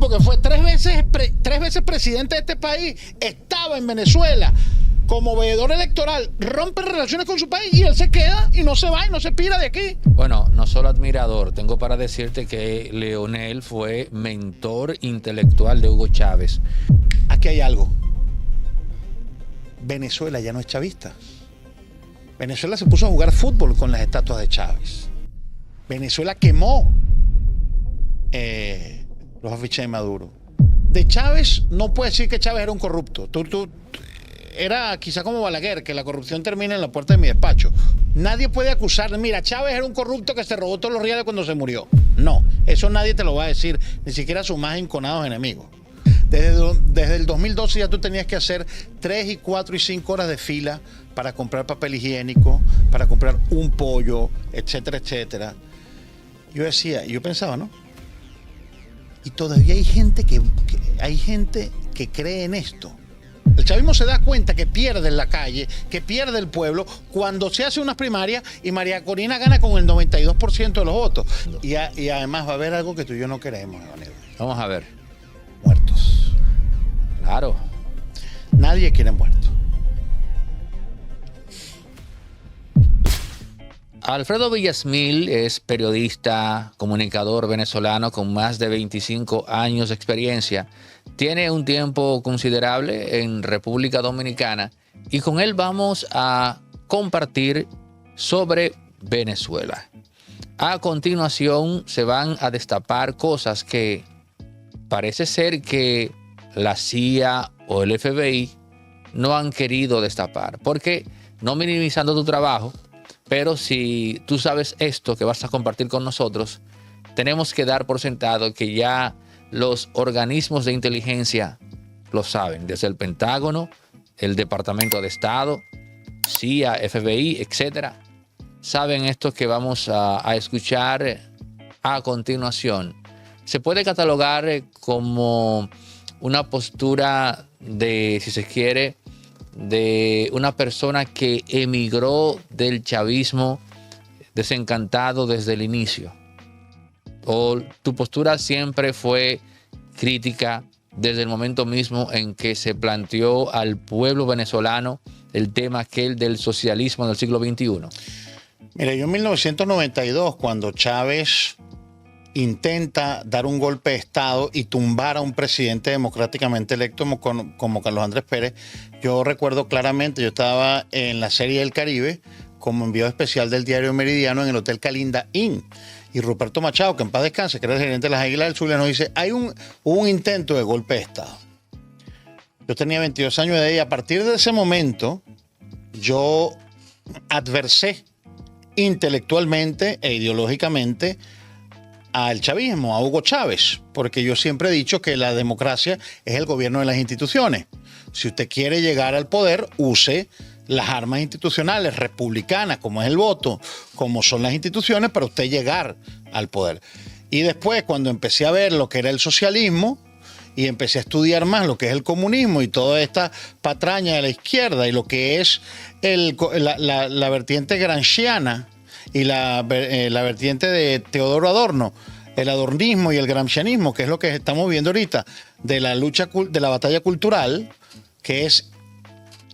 tipo que fue tres veces presidente de este país, estaba en Venezuela como veedor electoral, rompe relaciones con su país y él se queda y no se va y no se pira de aquí. Bueno, no solo admirador, tengo para decirte que Leonel fue mentor intelectual de Hugo Chávez. Aquí hay algo. Venezuela ya no es chavista. Venezuela se puso a jugar fútbol con las estatuas de Chávez. Venezuela quemó los afiches de Maduro. De Chávez no puede decir que Chávez era un corrupto. Era quizá como Balaguer, que la corrupción termina en la puerta de mi despacho. Nadie puede acusar, mira, Chávez era un corrupto que se robó todos los reales cuando se murió. No, eso nadie te lo va a decir, ni siquiera sus más enconados enemigos. Desde el 2012 ya tú tenías que hacer 3 y 4 y 5 horas de fila para comprar papel higiénico, para comprar un pollo, etcétera, etcétera. Yo pensaba, ¿no? Y todavía hay gente que cree en esto. El chavismo se da cuenta que pierde en la calle, que pierde el pueblo, cuando se hace unas primarias y María Corina gana con el 92% de los votos. Y además va a haber algo que tú y yo no queremos, Emanuel. Vamos a ver. Muertos. Claro. Nadie quiere muertos. Alfredo Villasmil es periodista, comunicador venezolano con más de 25 años de experiencia. Tiene un tiempo considerable en República Dominicana y con él vamos a compartir sobre Venezuela. A continuación se van a destapar cosas que parece ser que la CIA o el FBI no han querido destapar. Porque, no minimizando tu trabajo, pero si tú sabes esto que vas a compartir con nosotros, tenemos que dar por sentado que ya los organismos de inteligencia lo saben, desde el Pentágono, el Departamento de Estado, CIA, FBI, etcétera. Saben esto que vamos a escuchar a continuación. Se puede catalogar como una postura de, si se quiere, de una persona que emigró del chavismo desencantado desde el inicio. ¿O tu postura siempre fue crítica desde el momento mismo en que se planteó al pueblo venezolano el tema aquel del socialismo del siglo XXI? Mira, yo en 1992, cuando Chávez intenta dar un golpe de Estado y tumbar a un presidente democráticamente electo como Carlos Andrés Pérez, yo recuerdo claramente, yo estaba en la Serie del Caribe como enviado especial del diario Meridiano en el Hotel Calinda Inn. Y Ruperto Machado, que en paz descanse, que era el gerente de las Águilas del Zulia, nos dice, hubo un intento de golpe de Estado. Yo tenía 22 años de edad y a partir de ese momento yo adversé intelectualmente e ideológicamente al chavismo, a Hugo Chávez, porque yo siempre he dicho que la democracia es el gobierno de las instituciones. Si usted quiere llegar al poder, use las armas institucionales republicanas, como es el voto, como son las instituciones, para usted llegar al poder. Y después, cuando empecé a ver lo que era el socialismo y empecé a estudiar más lo que es el comunismo y toda esta patraña de la izquierda y lo que es la vertiente gramsciana y la vertiente de Teodoro Adorno, el adornismo y el gramscianismo, que es lo que estamos viendo ahorita, de la lucha, de la batalla cultural, que es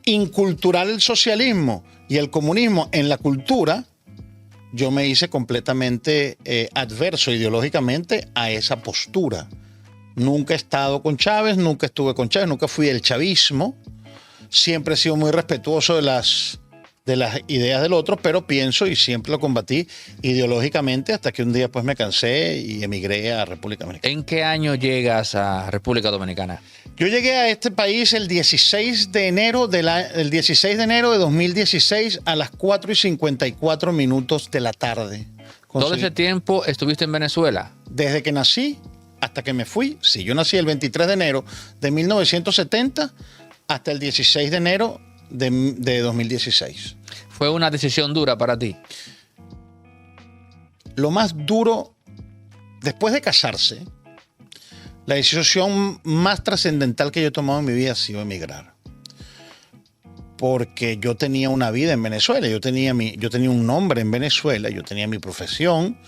inculturar el socialismo y el comunismo en la cultura, yo me hice completamente adverso ideológicamente a esa postura. Nunca he estado con Chávez, nunca estuve con Chávez, nunca fui del chavismo. Siempre he sido muy respetuoso de las ideas del otro, pero pienso y siempre lo combatí ideológicamente hasta que un día pues me cansé y emigré a República Dominicana. ¿En qué año llegas a República Dominicana? Yo llegué a este país el 16 de enero de 2016 a las 4:54 de la tarde. ¿Todo ese tiempo estuviste en Venezuela? Desde que nací hasta que me fui. Sí, yo nací el 23 de enero de 1970 hasta el 16 de enero de 2016. ¿Fue una decisión dura para ti? Lo más duro, después de casarse, la decisión más trascendental que yo he tomado en mi vida ha sido emigrar. Porque yo tenía una vida en Venezuela, yo tenía un nombre en Venezuela, yo tenía mi profesión,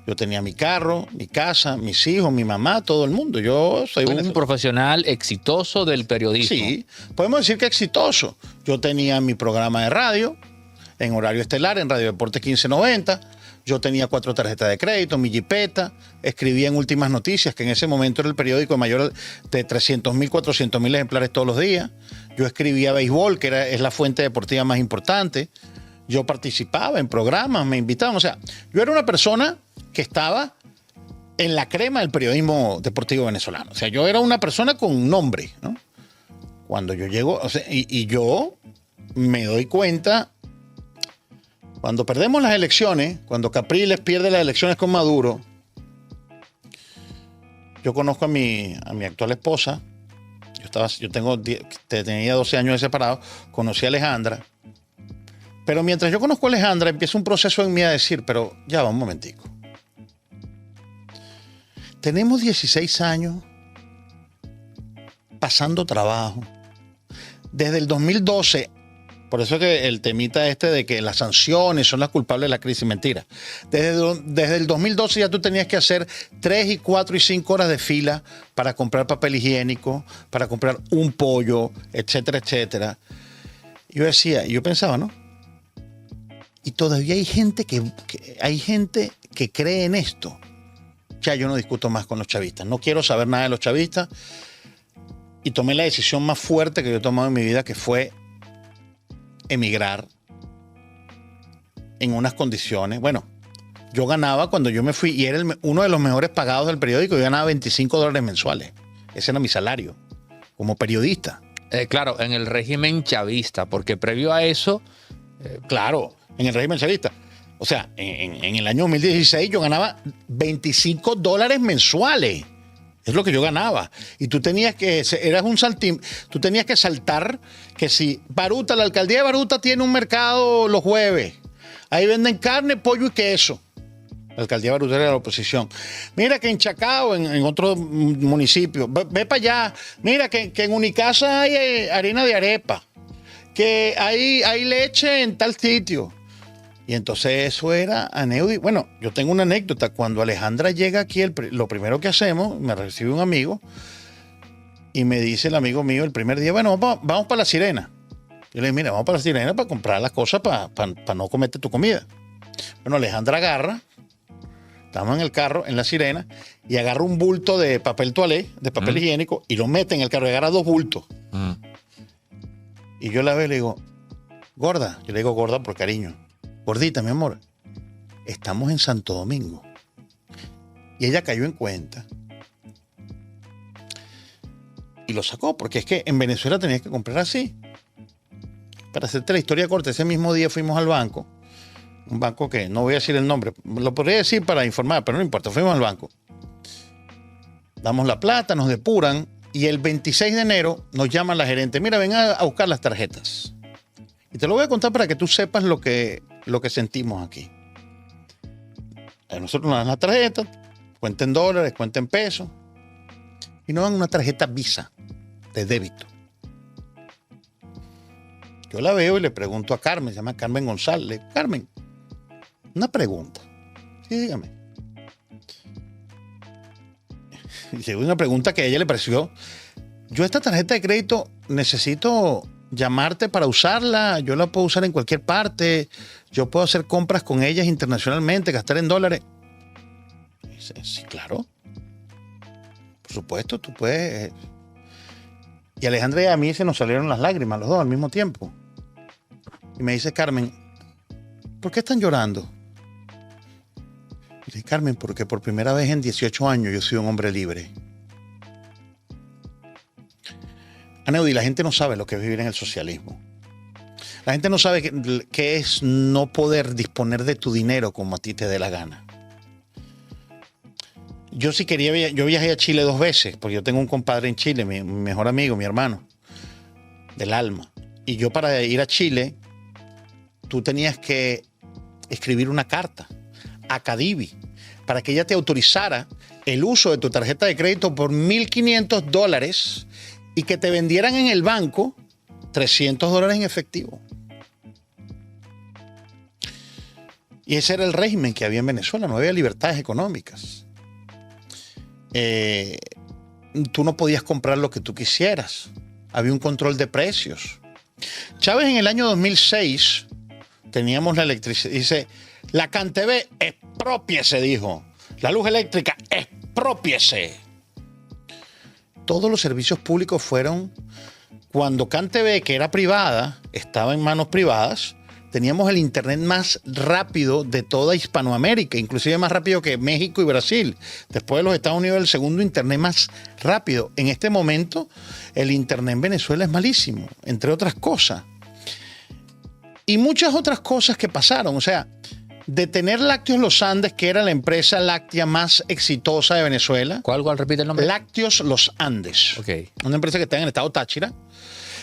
Yo tenía mi carro, mi casa, mis hijos, mi mamá, todo el mundo. Yo soy Un profesional exitoso del periodismo. Sí, podemos decir que exitoso. Yo tenía mi programa de radio en horario estelar, en Radio Deportes 1590. Yo tenía 4 tarjetas de crédito, mi jipeta. Escribía en Últimas Noticias, que en ese momento era el periódico de mayor de 300.000, 400.000 ejemplares todos los días. Yo escribía béisbol, que es la fuente deportiva más importante. Yo participaba en programas, me invitaban. O sea, yo era una persona que estaba en la crema del periodismo deportivo venezolano. O sea, yo era una persona con nombre, ¿no? Cuando yo llego, o sea, y yo me doy cuenta, cuando perdemos las elecciones, cuando Capriles pierde las elecciones con Maduro, yo conozco a mi actual esposa, tenía 12 años de separado, conocí a Alejandra, pero mientras yo conozco a Alejandra, empieza un proceso en mí a decir, pero ya va un momentico. Tenemos 16 años pasando trabajo. Desde el 2012, por eso es que el temita de que las sanciones son las culpables de la crisis, mentira. Desde el 2012 ya tú tenías que hacer 3 y 4 y 5 horas de fila para comprar papel higiénico, para comprar un pollo, etcétera, etcétera. Yo pensaba, ¿no? Y todavía hay gente que cree en esto. Ya yo no discuto más con los chavistas. No quiero saber nada de los chavistas. Y tomé la decisión más fuerte que yo he tomado en mi vida, que fue emigrar en unas condiciones. Bueno, yo ganaba cuando yo me fui, y era uno de los mejores pagados del periódico, yo ganaba $25 mensuales. Ese era mi salario como periodista. Claro, en el régimen chavista, porque previo a eso... Claro, en el régimen chavista. O sea, en el año 2016 yo ganaba $25 mensuales. Es lo que yo ganaba. Y tú tenías que, eras un saltín, tú tenías que saltar que si Baruta, la alcaldía de Baruta tiene un mercado los jueves. Ahí venden carne, pollo y queso. La alcaldía de Baruta era la oposición. Mira que en Chacao, en otro municipio, ve para allá. Mira que en Unicasa hay harina de arepa. Que hay leche en tal sitio. Y entonces eso era anécdota. Bueno, yo tengo una anécdota. Cuando Alejandra llega aquí, lo primero que hacemos, me recibe un amigo y me dice el amigo mío el primer día, bueno, vamos para La Sirena. Yo le digo, mira, vamos para La Sirena para comprar las cosas para no comerte tu comida. Bueno, Alejandra agarra, estamos en el carro, en La Sirena, y agarra un bulto de papel toalé, de papel higiénico, y lo mete en el carro, y agarra 2 bultos. Y yo la veo y le digo, gorda, yo le digo gorda por cariño. Gordita, mi amor, estamos en Santo Domingo. Y ella cayó en cuenta. Y lo sacó, porque es que en Venezuela tenías que comprar así. Para hacerte la historia corta, ese mismo día fuimos al banco. Un banco que no voy a decir el nombre. Lo podría decir para informar, pero no importa. Fuimos al banco. Damos la plata, nos depuran. Y el 26 de enero nos llama la gerente. Mira, ven a buscar las tarjetas. Y te lo voy a contar para que tú sepas lo que sentimos aquí. A nosotros nos dan la tarjeta, cuenta en dólares, cuenta en pesos, y nos dan una tarjeta Visa de débito. Yo la veo y le pregunto a Carmen, se llama Carmen González. Le digo, Carmen, una pregunta. Sí, dígame. Y una pregunta que a ella le pareció, yo esta tarjeta de crédito necesito llamarte para usarla, yo la puedo usar en cualquier parte, yo puedo hacer compras con ellas internacionalmente, gastar en dólares. Y dice, sí, claro. Por supuesto, tú puedes. Y Alejandra y a mí se nos salieron las lágrimas, los dos al mismo tiempo. Y me dice, Carmen, ¿por qué están llorando? Y dice, Carmen, porque por primera vez en 18 años yo soy un hombre libre. Aneudi, la gente no sabe lo que es vivir en el socialismo. La gente no sabe qué es no poder disponer de tu dinero como a ti te dé la gana. Yo sí quería, yo viajé a Chile 2 veces, porque yo tengo un compadre en Chile, mi mejor amigo, mi hermano, del alma. Y yo para ir a Chile, tú tenías que escribir una carta a Cadivi para que ella te autorizara el uso de tu tarjeta de crédito por $1,500 y que te vendieran en el banco $300 en efectivo. Y ese era el régimen que había en Venezuela, no había libertades económicas. Tú no podías comprar lo que tú quisieras. Había un control de precios. Chávez en el año 2006 teníamos la electricidad. Dice, la CanTV exprópiese, dijo. La luz eléctrica exprópiese. Todos los servicios públicos fueron... Cuando CanTV, que era privada, estaba en manos privadas, teníamos el internet más rápido de toda Hispanoamérica, inclusive más rápido que México y Brasil. Después de los Estados Unidos, el segundo internet más rápido. En este momento, el internet en Venezuela es malísimo, entre otras cosas. Y muchas otras cosas que pasaron. O sea, de tener Lácteos Los Andes, que era la empresa láctea más exitosa de Venezuela. ¿Cuál repite el nombre? Lácteos Los Andes. Ok. Una empresa que está en el estado Táchira.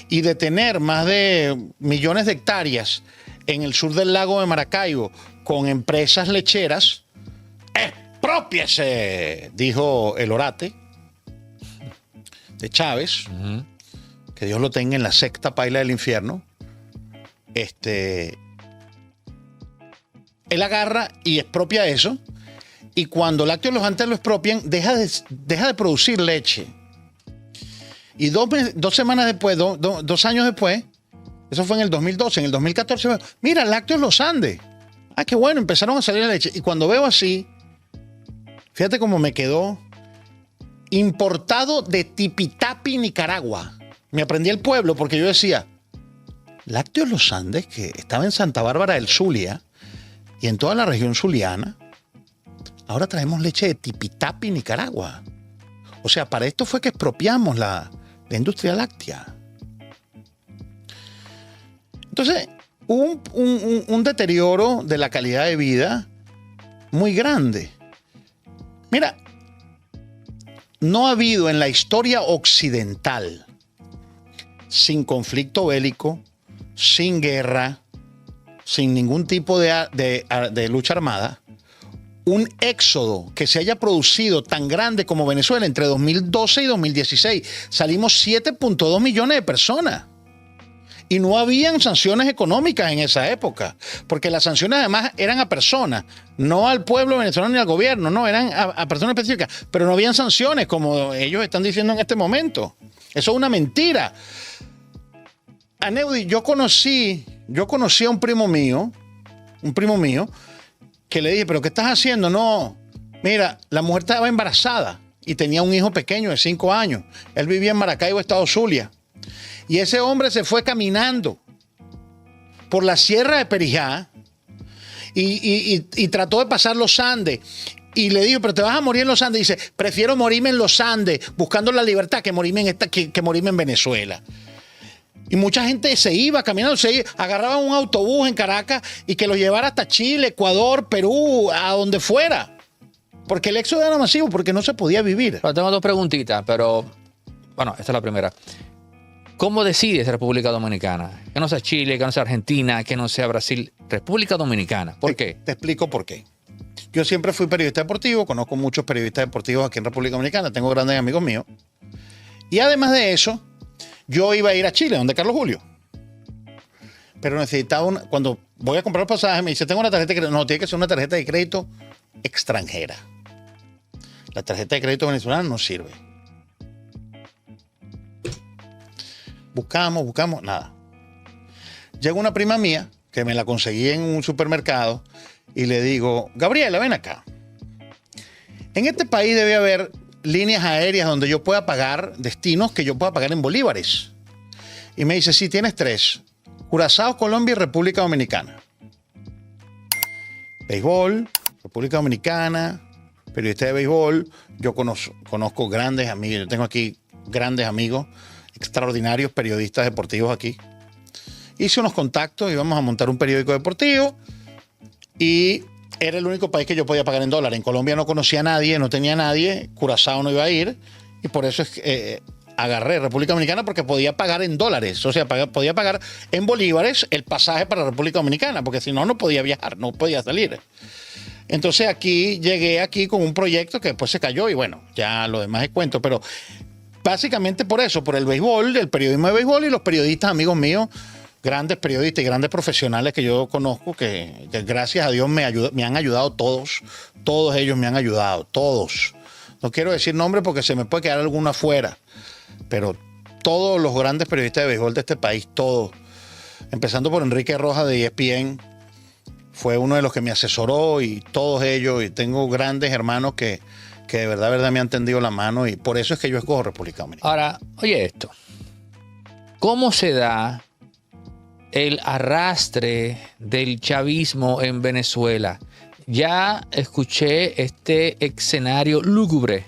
Y de tener más de millones de hectáreas en el sur del lago de Maracaibo con empresas lecheras, ¡exprópiese!, dijo el orate de Chávez, que Dios lo tenga en la sexta paila del infierno. Él agarra y expropia eso, y cuando Lácteos Los Andes lo expropian, deja de producir leche. Y dos semanas después, 2 años después, eso fue en el 2012, en el 2014, mira, Lácteos Los Andes. Ah, qué bueno, empezaron a salir la leche. Y cuando veo así, fíjate cómo me quedó, importado de Tipitapi, Nicaragua. Me aprendí el pueblo porque yo decía, Lácteos Los Andes, que estaba en Santa Bárbara del Zulia y en toda la región zuliana, ahora traemos leche de Tipitapi, Nicaragua. O sea, para esto fue que expropiamos la industria láctea. Entonces, hubo un deterioro de la calidad de vida muy grande. Mira, no ha habido en la historia occidental, sin conflicto bélico, sin guerra, sin ningún tipo de lucha armada, un éxodo que se haya producido tan grande como Venezuela entre 2012 y 2016. Salimos 7.2 millones de personas. Y no habían sanciones económicas en esa época, porque las sanciones además eran a personas, no al pueblo venezolano ni al gobierno, no, eran a personas específicas, pero no habían sanciones como ellos están diciendo en este momento. Eso es una mentira. Aneudi, yo conocí a un primo mío, que le dije, ¿pero qué estás haciendo? No, mira, la mujer estaba embarazada y tenía un hijo pequeño de 5 años. Él vivía en Maracaibo, estado Zulia. Y ese hombre se fue caminando por la sierra de Perijá y trató de pasar los Andes. Y le digo, pero te vas a morir en los Andes. Y dice, prefiero morirme en los Andes buscando la libertad que morirme en Venezuela. Y mucha gente se iba caminando, agarraban un autobús en Caracas y que los llevara hasta Chile, Ecuador, Perú, a donde fuera. Porque el éxodo era masivo, porque no se podía vivir. Pero tengo 2 preguntitas, pero bueno, esta es la primera. ¿Cómo decides República Dominicana? Que no sea Chile, que no sea Argentina, que no sea Brasil. República Dominicana. ¿Por qué? Te explico por qué. Yo siempre fui periodista deportivo, conozco muchos periodistas deportivos aquí en República Dominicana, tengo grandes amigos míos. Y además de eso, yo iba a ir a Chile, donde Carlos Julio. Pero necesitaba cuando voy a comprar el pasaje, me dice, tengo una tarjeta de crédito. No, tiene que ser una tarjeta de crédito extranjera. La tarjeta de crédito venezolana no sirve. Buscamos, nada. Llega una prima mía, que me la conseguí en un supermercado, y le digo, Gabriela, ven acá. En este país debe haber líneas aéreas donde yo pueda pagar, destinos que yo pueda pagar en bolívares. Y me dice, sí, tienes 3. Curazao, Colombia y República Dominicana. Béisbol, República Dominicana, periodista de béisbol. Yo conozco grandes amigos, yo tengo aquí grandes amigos, extraordinarios periodistas deportivos aquí. Hice unos contactos, íbamos a montar un periódico deportivo y era el único país que yo podía pagar en dólares. En Colombia no conocía a nadie, no tenía a nadie, Curazao no iba a ir y por eso es que agarré República Dominicana porque podía pagar en dólares, o sea, podía pagar en bolívares el pasaje para República Dominicana, porque si no, no podía viajar, no podía salir. Entonces llegué aquí con un proyecto que después se cayó y bueno, ya lo demás es cuento, pero básicamente por eso, por el béisbol, el periodismo de béisbol y los periodistas amigos míos grandes periodistas y grandes profesionales que yo conozco que gracias a Dios me han ayudado todos. Todos ellos me han ayudado, todos. No quiero decir nombres porque se me puede quedar alguno afuera, pero todos los grandes periodistas de béisbol de este país, todos, empezando por Enrique Rojas de ESPN, fue uno de los que me asesoró, y todos ellos, y tengo grandes hermanos que de verdad me han tendido la mano, y por eso es que yo escojo República Dominicana. Ahora, oye esto, ¿cómo se da el arrastre del chavismo en Venezuela? Ya escuché este escenario lúgubre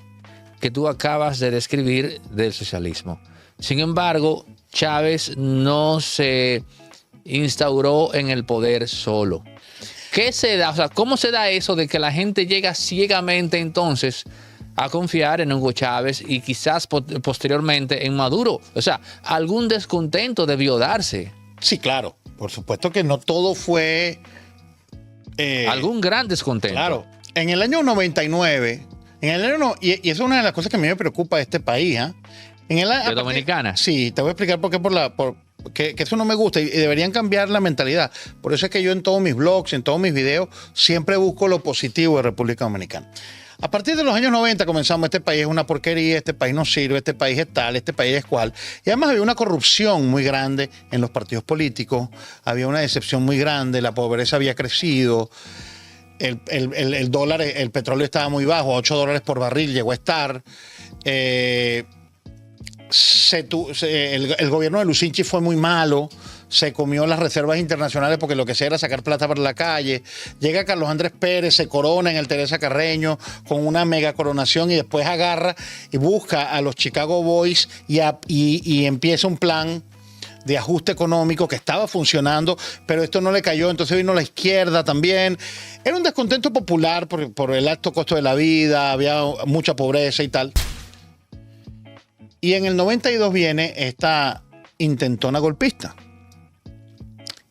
que tú acabas de describir del socialismo. Sin embargo, Chávez no se instauró en el poder solo. ¿Qué se da? O sea, ¿cómo se da eso de que la gente llega ciegamente entonces a confiar en Hugo Chávez y quizás posteriormente en Maduro? O sea, algún descontento debió darse. Sí, claro. Por supuesto que no todo fue... algún gran descontento. Claro. En el año 99, y eso es una de las cosas que a mí me preocupa de este país, ¿eh? ¿De Dominicana? Sí, te voy a explicar por qué, que eso no me gusta, y deberían cambiar la mentalidad. Por eso es que yo en todos mis blogs, en todos mis videos, siempre busco lo positivo de República Dominicana. A partir de los años 90 comenzamos: este país es una porquería, este país no sirve, este país es tal, este país es cual. Y además había una corrupción muy grande en los partidos políticos, había una decepción muy grande, la pobreza había crecido, el dólar, el petróleo estaba muy bajo, a $8 por barril llegó a estar. El gobierno de Lucinchi fue muy malo, se comió las reservas internacionales porque lo que hacía era sacar plata para la calle. Llega Carlos Andrés Pérez, se corona en el Teresa Carreño con una mega coronación, y después agarra y busca a los Chicago Boys y empieza un plan de ajuste económico que estaba funcionando, pero esto no le cayó. Entonces vino la izquierda también. Era un descontento popular por el alto costo de la vida, había mucha pobreza y tal. Y en el 92 viene esta intentona golpista.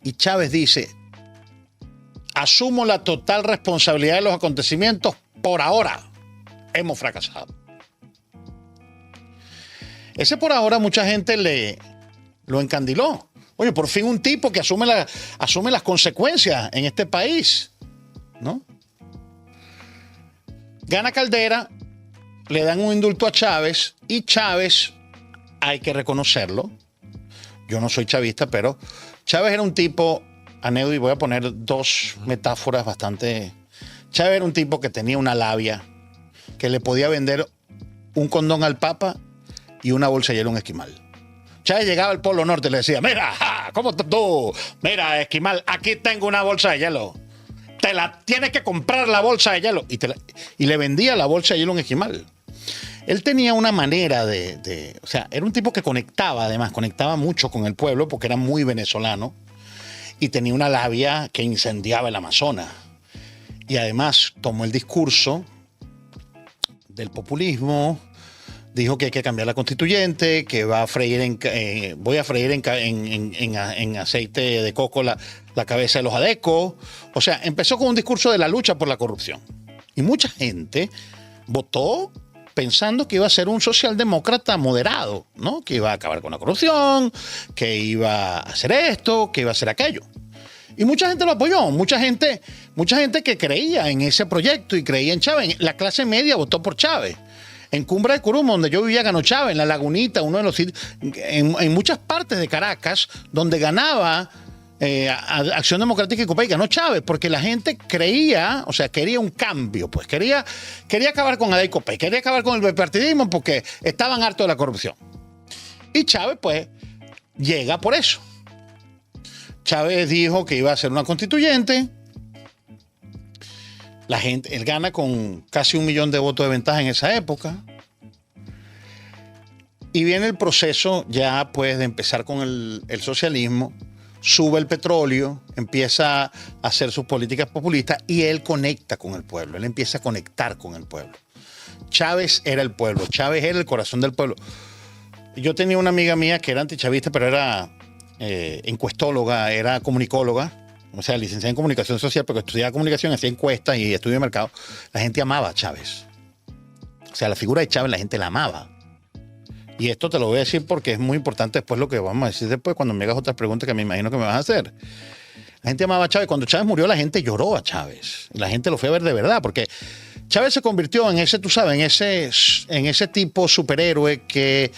Y Chávez dice: asumo la total responsabilidad de los acontecimientos, por ahora hemos fracasado. Ese por ahora mucha gente lo encandiló. Oye, por fin un tipo que asume las consecuencias en este país, ¿no? Gana Caldera, le dan un indulto a Chávez, y Chávez, hay que reconocerlo, yo no soy chavista, pero Chávez era un tipo, Aneudi, y voy a poner dos metáforas bastante... Chávez era un tipo que tenía una labia, que le podía vender un condón al Papa y una bolsa de hielo a un esquimal. Chávez llegaba al Polo Norte y le decía: mira, ¿cómo estás tú? Mira, esquimal, aquí tengo una bolsa de hielo. Te la tienes que comprar, la bolsa de hielo. Y le vendía la bolsa de hielo a un esquimal. Él tenía una manera o sea, era un tipo que conectaba mucho con el pueblo porque era muy venezolano, y tenía una labia que incendiaba el Amazonas. Y además tomó el discurso del populismo, dijo que hay que cambiar la constituyente, que voy a freír en aceite de coco la cabeza de los adecos. O sea, empezó con un discurso de la lucha por la corrupción. Y mucha gente votó pensando que iba a ser un socialdemócrata moderado, ¿no? Que iba a acabar con la corrupción, que iba a hacer esto, que iba a hacer aquello. Y mucha gente lo apoyó, mucha gente que creía en ese proyecto y creía en Chávez. La clase media votó por Chávez. En Cumbre de Curumo, donde yo vivía, ganó Chávez. En La Lagunita, uno de los sitios, en muchas partes de Caracas, donde ganaba Acción Democrática y Copay, ganó Chávez, porque la gente creía, o sea, quería un cambio, pues quería acabar con Adey Copay, quería acabar con el bipartidismo porque estaban hartos de la corrupción. Y Chávez, pues, llega por eso. Chávez dijo que iba a ser una constituyente. Él gana con casi 1 millón de votos de ventaja en esa época. Y viene el proceso ya, pues, de empezar con el socialismo. Sube el petróleo, empieza a hacer sus políticas populistas, y él conecta con el pueblo, él empieza a conectar con el pueblo. Chávez era el pueblo, Chávez era el corazón del pueblo. Yo tenía una amiga mía que era antichavista, pero era encuestóloga, era comunicóloga, o sea, licenciada en comunicación social, porque estudiaba comunicación, hacía encuestas y estudio de mercado. La gente amaba a Chávez. O sea, la figura de Chávez la gente la amaba. Y esto te lo voy a decir porque es muy importante después lo que vamos a decir después cuando me hagas otras preguntas que me imagino que me vas a hacer. La gente amaba a Chávez. Cuando Chávez murió, la gente lloró a Chávez. La gente lo fue a ver de verdad, porque Chávez se convirtió en ese, tú sabes, en ese tipo superhéroe que,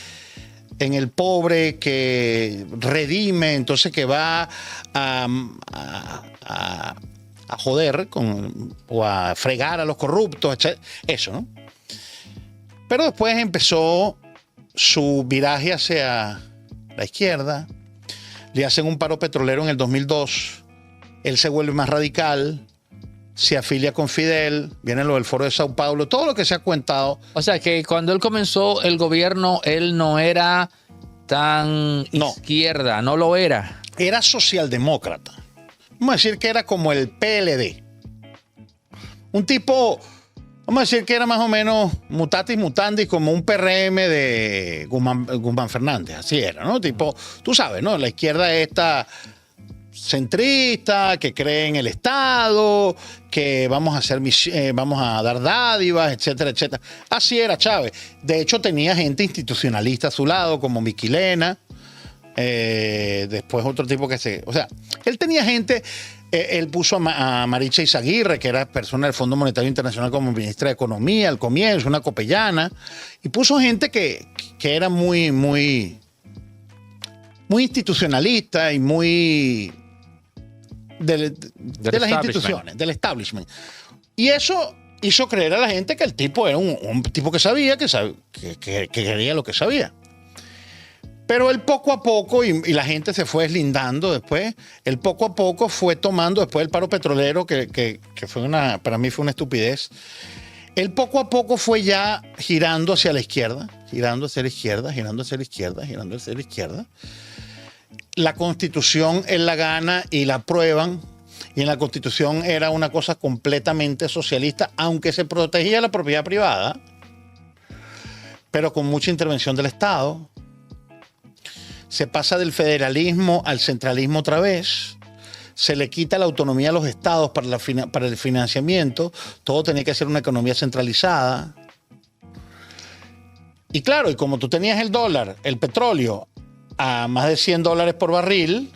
en el pobre que redime, entonces que va a joder o a fregar a los corruptos, etc. Eso, ¿no? Pero después empezó su viraje hacia la izquierda. Le hacen un paro petrolero en el 2002. Él se vuelve más radical, se afilia con Fidel, viene lo del Foro de Sao Paulo, todo lo que se ha contado. O sea, que cuando él comenzó el gobierno, él no era tan izquierda, no lo era. Era socialdemócrata. Vamos a decir que era como el PLD. Un tipo, vamos a decir que era más o menos mutatis mutandis, como un PRM de Guzmán Fernández. Así era, ¿no? Tipo, tú sabes, ¿no? La izquierda esta centrista, que cree en el Estado, que vamos a dar dádivas, etcétera, etcétera. Así era Chávez. De hecho, tenía gente institucionalista a su lado, como Miquilena. Después otro tipo que o sea, él tenía gente. Él puso a Maricha Izaguirre, que era persona del Fondo Monetario Internacional, como ministra de Economía al comienzo, una copellana, y puso gente que era muy, muy, muy institucionalista y muy de las instituciones, del establishment. Y eso hizo creer a la gente que el tipo era un tipo que sabía, que quería lo que sabía. Pero él poco a poco, y la gente se fue deslindando después, él poco a poco fue tomando, después del paro petrolero, que fue para mí fue una estupidez, él poco a poco fue ya girando hacia la izquierda, girando hacia la izquierda, girando hacia la izquierda, girando hacia la izquierda. La Constitución él la gana y la aprueban, y en la Constitución era una cosa completamente socialista, aunque se protegía la propiedad privada, pero con mucha intervención del Estado. Se pasa del federalismo al centralismo otra vez. Se le quita la autonomía a los estados para el financiamiento. Todo tenía que ser una economía centralizada. Y claro, y como tú tenías el dólar, el petróleo, a más de $100 por barril,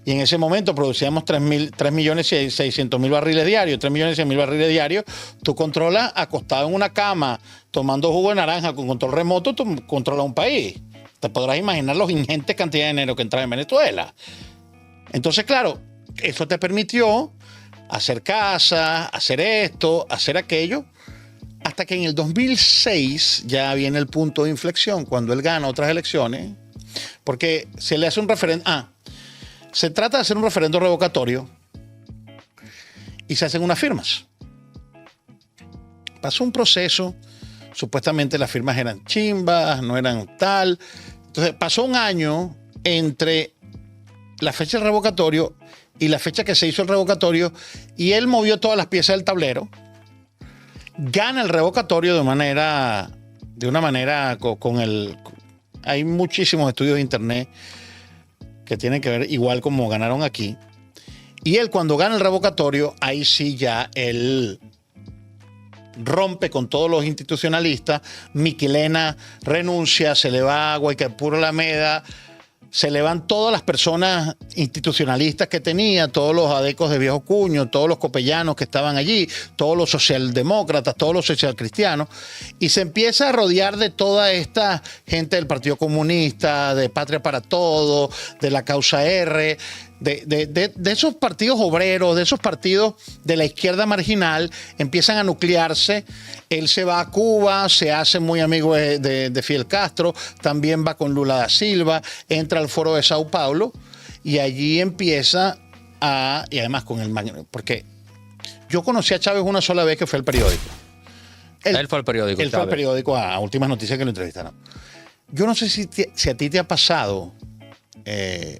y en ese momento producíamos 3.600.000 barriles diarios, 3.100.000 barriles diarios, tú controlas, acostado en una cama, tomando jugo de naranja con control remoto, tú controlas un país. Te podrás imaginar los ingentes cantidades de dinero que entraba en Venezuela. Entonces, claro, eso te permitió hacer casas, hacer esto, hacer aquello, hasta que en el 2006 ya viene el punto de inflexión, cuando él gana otras elecciones, porque se le hace un referendo. Se trata de hacer un referendo revocatorio y se hacen unas firmas. Pasó un proceso, supuestamente las firmas eran chimbas, no eran tal. Entonces pasó un año entre la fecha del revocatorio y la fecha que se hizo el revocatorio, y él movió todas las piezas del tablero, gana el revocatorio de una manera con el... Hay muchísimos estudios de internet que tienen que ver igual como ganaron aquí. Y él, cuando gana el revocatorio, ahí sí ya él rompe con todos los institucionalistas. Miquilena renuncia, se le va a Guaycapuro Alameda, se le van todas las personas institucionalistas que tenía, todos los adecos de viejo cuño, todos los copellanos que estaban allí, todos los socialdemócratas, todos los socialcristianos, y se empieza a rodear de toda esta gente del Partido Comunista, de Patria para Todos, de la Causa R, de esos partidos obreros, de esos partidos de la izquierda marginal, empiezan a nuclearse. Él se va a Cuba, se hace muy amigo de Fidel Castro, también va con Lula da Silva, entra al Foro de Sao Paulo y allí empieza y además con porque yo conocí a Chávez una sola vez, que fue el periódico. Él fue al periódico. Él fue al periódico a Últimas Noticias, que lo entrevistaron. Yo no sé si a ti te ha pasado,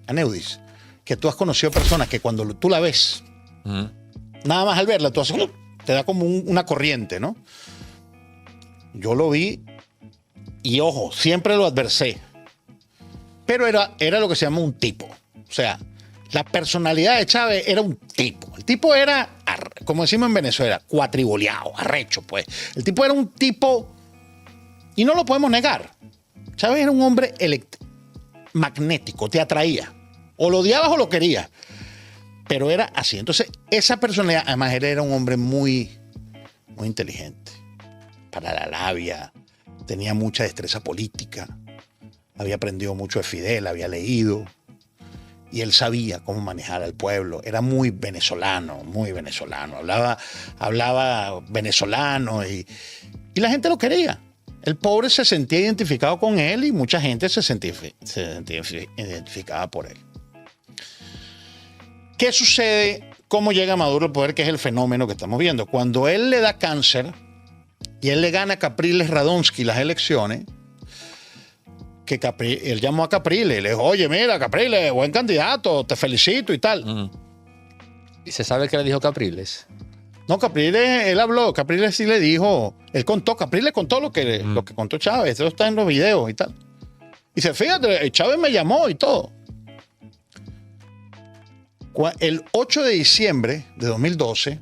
Aneudis, que tú has conocido personas que cuando tú la ves, nada más al verla, tú haces, te da como una corriente, ¿no? Yo lo vi y, ojo, siempre lo adversé. Pero era lo que se llama un tipo. O sea, la personalidad de Chávez era un tipo. El tipo era, como decimos en Venezuela, cuatriboleado, arrecho, pues. El tipo era un tipo, y no lo podemos negar, Chávez era un hombre magnético, te atraía. O lo odiabas o lo querías. Pero era así. Entonces, esa personalidad, además, él era un hombre muy, muy inteligente. Para la labia, tenía mucha destreza política. Había aprendido mucho de Fidel, había leído. Y él sabía cómo manejar al pueblo. Era muy venezolano, muy venezolano. Hablaba venezolano y la gente lo quería. El pobre se sentía identificado con él y mucha gente se sentía identificada por él. ¿Qué sucede? ¿Cómo llega Maduro al poder? Que es el fenómeno que estamos viendo. Cuando él le da cáncer y él le gana a Capriles Radonsky las elecciones, que él llamó a Capriles y le dijo, oye, mira, Capriles, buen candidato, te felicito y tal. ¿Y se sabe qué le dijo Capriles? No, Capriles, él habló, Capriles sí le dijo, Capriles contó lo que contó Chávez, eso está en los videos y tal. Y dice, fíjate, Chávez me llamó y todo. El 8 de diciembre de 2012,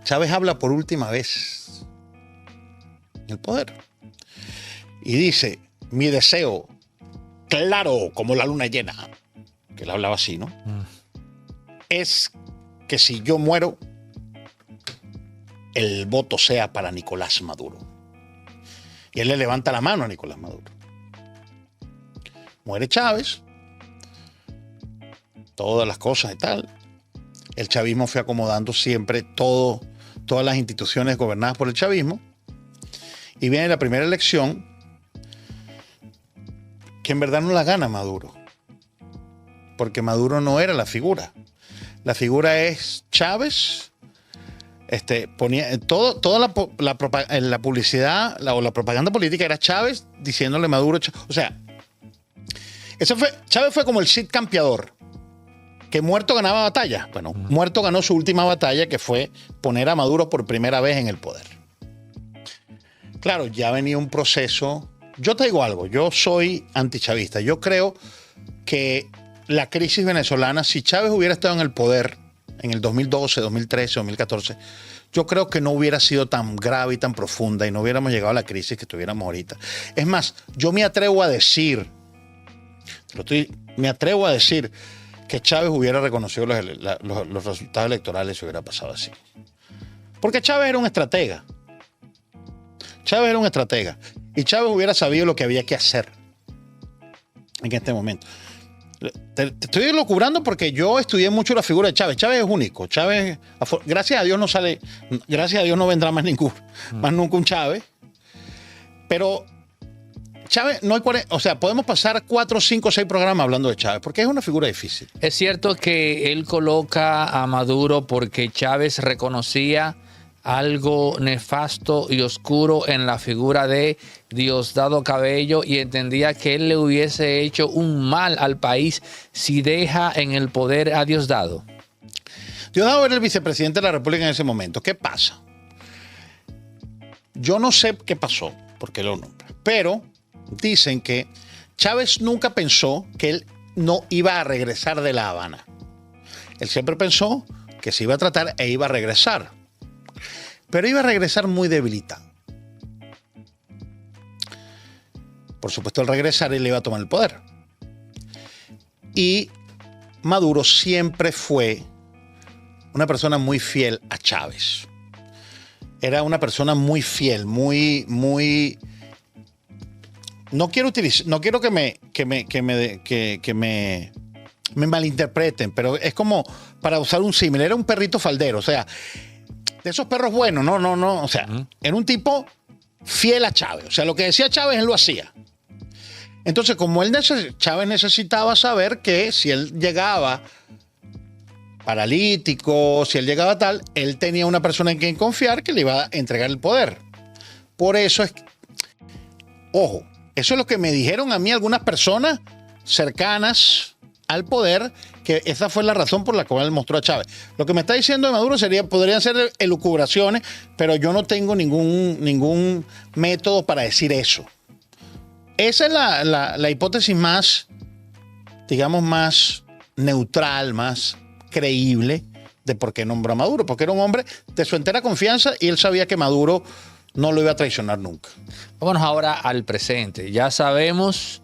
Chávez habla por última vez en el poder. Y dice, mi deseo, claro como la luna llena, que él hablaba así, ¿no? Es que si yo muero, el voto sea para Nicolás Maduro. Y él le levanta la mano a Nicolás Maduro. Muere Chávez, todas las cosas y tal. El chavismo fue acomodando siempre todas las instituciones gobernadas por el chavismo. Y viene la primera elección, que en verdad no la gana Maduro. Porque Maduro no era la figura. La figura es Chávez. Ponía toda la publicidad o la propaganda política era Chávez diciéndole Maduro. O sea, Chávez fue como el Cid campeador, que muerto ganaba batalla. Bueno, muerto ganó su última batalla, que fue poner a Maduro por primera vez en el poder. Claro, ya venía un proceso. Yo te digo algo, yo soy antichavista. Yo creo que la crisis venezolana, si Chávez hubiera estado en el poder en el 2012, 2013, 2014, yo creo que no hubiera sido tan grave y tan profunda y no hubiéramos llegado a la crisis que tuviéramos ahorita. Es más, yo me atrevo a decir que Chávez hubiera reconocido los resultados electorales si hubiera pasado así. Porque Chávez era un estratega. Y Chávez hubiera sabido lo que había que hacer en este momento. Te estoy locubrando porque yo estudié mucho la figura de Chávez. Chávez es único. Chávez, gracias a Dios no vendrá más nunca un Chávez. Pero Chávez, no hay podemos pasar 4, 5, 6 programas hablando de Chávez, porque es una figura difícil. Es cierto que él coloca a Maduro porque Chávez reconocía algo nefasto y oscuro en la figura de Diosdado Cabello y entendía que él le hubiese hecho un mal al país si deja en el poder a Diosdado. Diosdado era el vicepresidente de la República en ese momento. ¿Qué pasa? Yo no sé qué pasó, porque lo nombra, pero dicen que Chávez nunca pensó que él no iba a regresar de La Habana. Él siempre pensó que se iba a tratar e iba a regresar. Pero iba a regresar muy debilitado. Por supuesto, al regresar él iba a tomar el poder. Y Maduro siempre fue una persona muy fiel a Chávez. Era una persona muy fiel, muy. No quiero que me malinterpreten, pero es como para usar un símil. Era un perrito faldero, o sea, de esos perros buenos, no. O sea, era un tipo fiel a Chávez. O sea, lo que decía Chávez, él lo hacía. Entonces, como Chávez necesitaba saber que si él llegaba paralítico, si él llegaba tal, él tenía una persona en quien confiar que le iba a entregar el poder. Por eso es... Ojo, eso es lo que me dijeron a mí algunas personas cercanas al poder, que esa fue la razón por la cual él mostró a Chávez. Lo que me está diciendo de Maduro podrían ser elucubraciones, pero yo no tengo ningún método para decir eso. Esa es la hipótesis más, digamos, más neutral, más creíble de por qué nombró a Maduro, porque era un hombre de su entera confianza y él sabía que Maduro no lo iba a traicionar nunca. Vámonos ahora al presente. Ya sabemos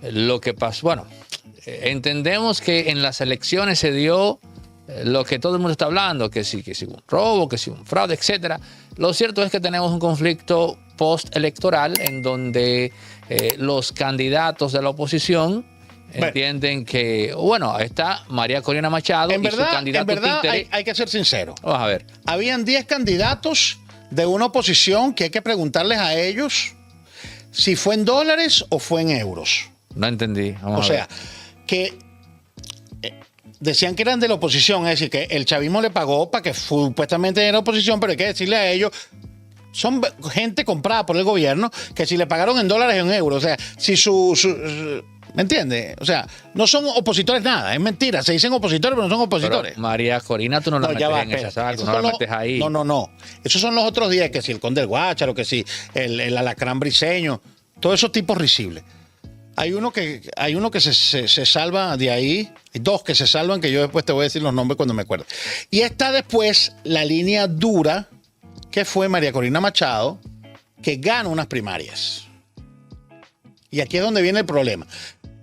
lo que pasó. Bueno, entendemos que en las elecciones se dio lo que todo el mundo está hablando, que sí hubo un robo, que sí hubo un fraude, etcétera. Lo cierto es que tenemos un conflicto postelectoral en donde los candidatos de la oposición entienden que, bueno, está María Corina Machado y su candidato títere. Hay que ser sincero. Vamos a ver. Habían 10 candidatos de una oposición que hay que preguntarles a ellos si fue en dólares o fue en euros. No entendí. Vamos a ver. Que decían que eran de la oposición, es decir, que el chavismo le pagó para que supuestamente era oposición, pero hay que decirle a ellos, son gente comprada por el gobierno, que si le pagaron en dólares o en euros, o sea, si ¿me entiendes? O sea, no son opositores nada, es mentira, se dicen opositores, pero no son opositores. Pero María Corina, tú no la metes en esa saco, no la metes ahí. No. Esos son los otros días, que si el Conde del Guácharo, que si el alacrán briseño, todos esos tipos risibles. Hay uno que se salva de ahí, hay dos que se salvan, que yo después te voy a decir los nombres cuando me acuerde. Y está después la línea dura, que fue María Corina Machado, que gana unas primarias. Y aquí es donde viene el problema.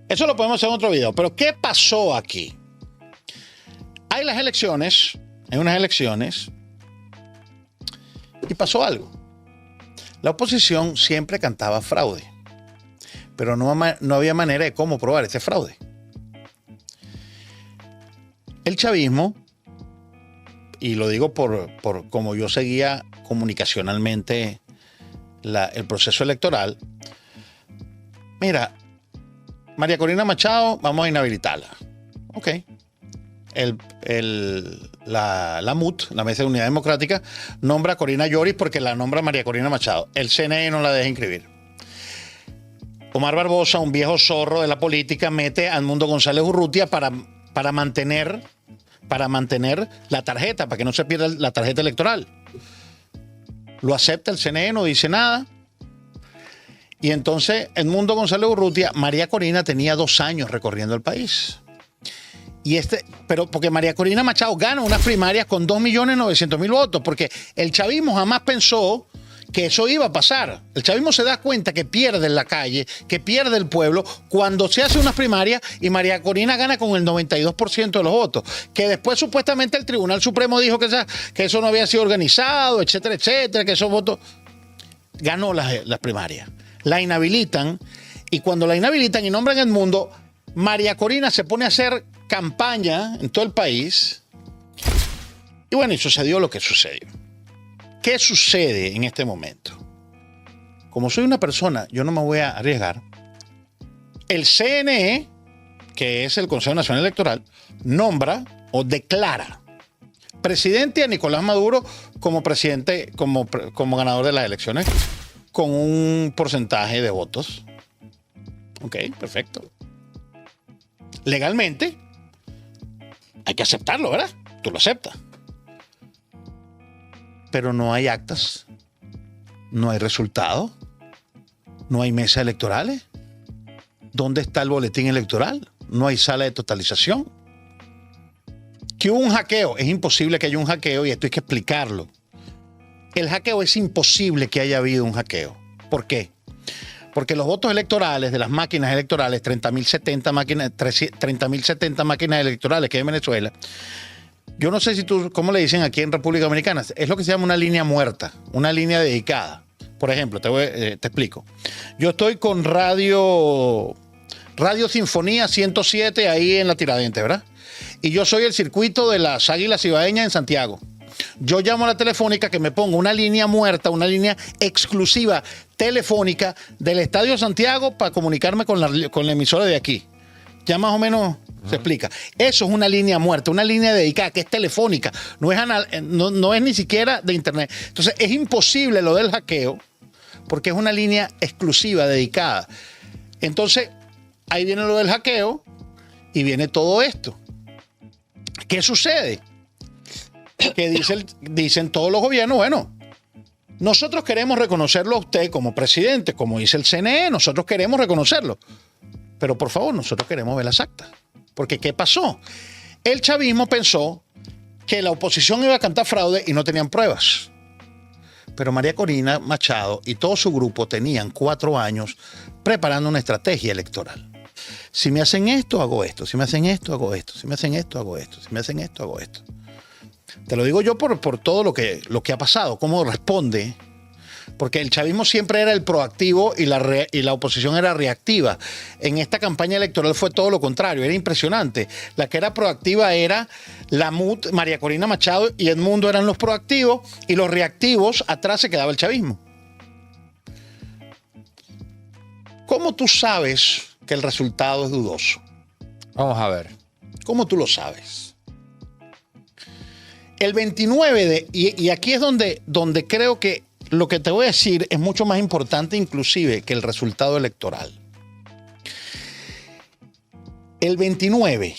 Eso lo podemos hacer en otro video. Pero ¿qué pasó aquí? Hay unas elecciones, y pasó algo. La oposición siempre cantaba fraude, pero no había manera de cómo probar ese fraude. El chavismo, y lo digo por como yo seguía comunicacionalmente el proceso electoral, mira, María Corina Machado, vamos a inhabilitarla. Ok. La MUT, la Mesa de Unidad Democrática, nombra a Corina Lloris porque la nombra María Corina Machado. El CNE no la deja inscribir. Omar Barbosa, un viejo zorro de la política, mete a Edmundo González Urrutia para mantener la tarjeta, para que no se pierda la tarjeta electoral. Lo acepta el CNE, no dice nada. Y entonces Edmundo González Urrutia, María Corina tenía 2 años recorriendo el país. Pero porque María Corina Machado gana unas primarias con 2.900.000 votos, porque el chavismo jamás pensó que eso iba a pasar. El chavismo se da cuenta que pierde en la calle, que pierde el pueblo, cuando se hace unas primarias y María Corina gana con el 92% de los votos. Que después supuestamente el Tribunal Supremo dijo que eso no había sido organizado, etcétera, etcétera, que esos votos... Ganó las primarias. La inhabilitan, y cuando la inhabilitan y nombran a Edmundo, María Corina se pone a hacer campaña en todo el país. Y bueno, y sucedió lo que sucedió. ¿Qué sucede en este momento? Como soy una persona, yo no me voy a arriesgar. El CNE, que es el Consejo Nacional Electoral, nombra o declara presidente a Nicolás Maduro como presidente, como ganador de las elecciones, con un porcentaje de votos. Ok, perfecto. Legalmente, hay que aceptarlo, ¿verdad? Tú lo aceptas. Pero no hay actas, no hay resultados, no hay mesas electorales. ¿Dónde está el boletín electoral? No hay sala de totalización. Que hubo un hackeo, es imposible que haya un hackeo, y esto hay que explicarlo. El hackeo, es imposible que haya habido un hackeo. ¿Por qué? Porque los votos electorales de las máquinas electorales, 30.070 máquinas electorales que hay en Venezuela, yo no sé si ¿cómo le dicen aquí en República Dominicana? Es lo que se llama una línea muerta, una línea dedicada. Por ejemplo, te explico. Yo estoy con Radio Sinfonía 107 ahí en la Tiradentes, ¿verdad? Y yo soy el circuito de las Águilas Ibaeñas en Santiago. Yo llamo a la telefónica que me ponga una línea muerta, una línea exclusiva telefónica del Estadio Santiago para comunicarme con la emisora de aquí. Ya más o menos se explica. Eso es una línea muerta, una línea dedicada que es telefónica, no es ni siquiera de internet. Entonces es imposible lo del hackeo porque es una línea exclusiva, dedicada. Entonces ahí viene lo del hackeo y viene todo esto. ¿Qué sucede? Que dicen todos los gobiernos, bueno, nosotros queremos reconocerlo a usted como presidente, como dice el CNE, nosotros queremos reconocerlo. Pero por favor, nosotros queremos ver las actas. Porque ¿qué pasó? El chavismo pensó que la oposición iba a cantar fraude y no tenían pruebas. Pero María Corina Machado y todo su grupo tenían 4 años preparando una estrategia electoral. Si me hacen esto, hago esto. Si me hacen esto, hago esto. Si me hacen esto, hago esto. Si me hacen esto, hago esto. Te lo digo yo por todo lo que ha pasado, cómo responde. Porque el chavismo siempre era el proactivo y la oposición era reactiva. En esta campaña electoral fue todo lo contrario, era impresionante. La que era proactiva era la MUT, María Corina Machado y Edmundo eran los proactivos y los reactivos, atrás se quedaba el chavismo. ¿Cómo tú sabes que el resultado es dudoso? Vamos a ver. ¿Cómo tú lo sabes? El 29 y aquí es donde creo que lo que te voy a decir es mucho más importante inclusive que el resultado electoral. El 29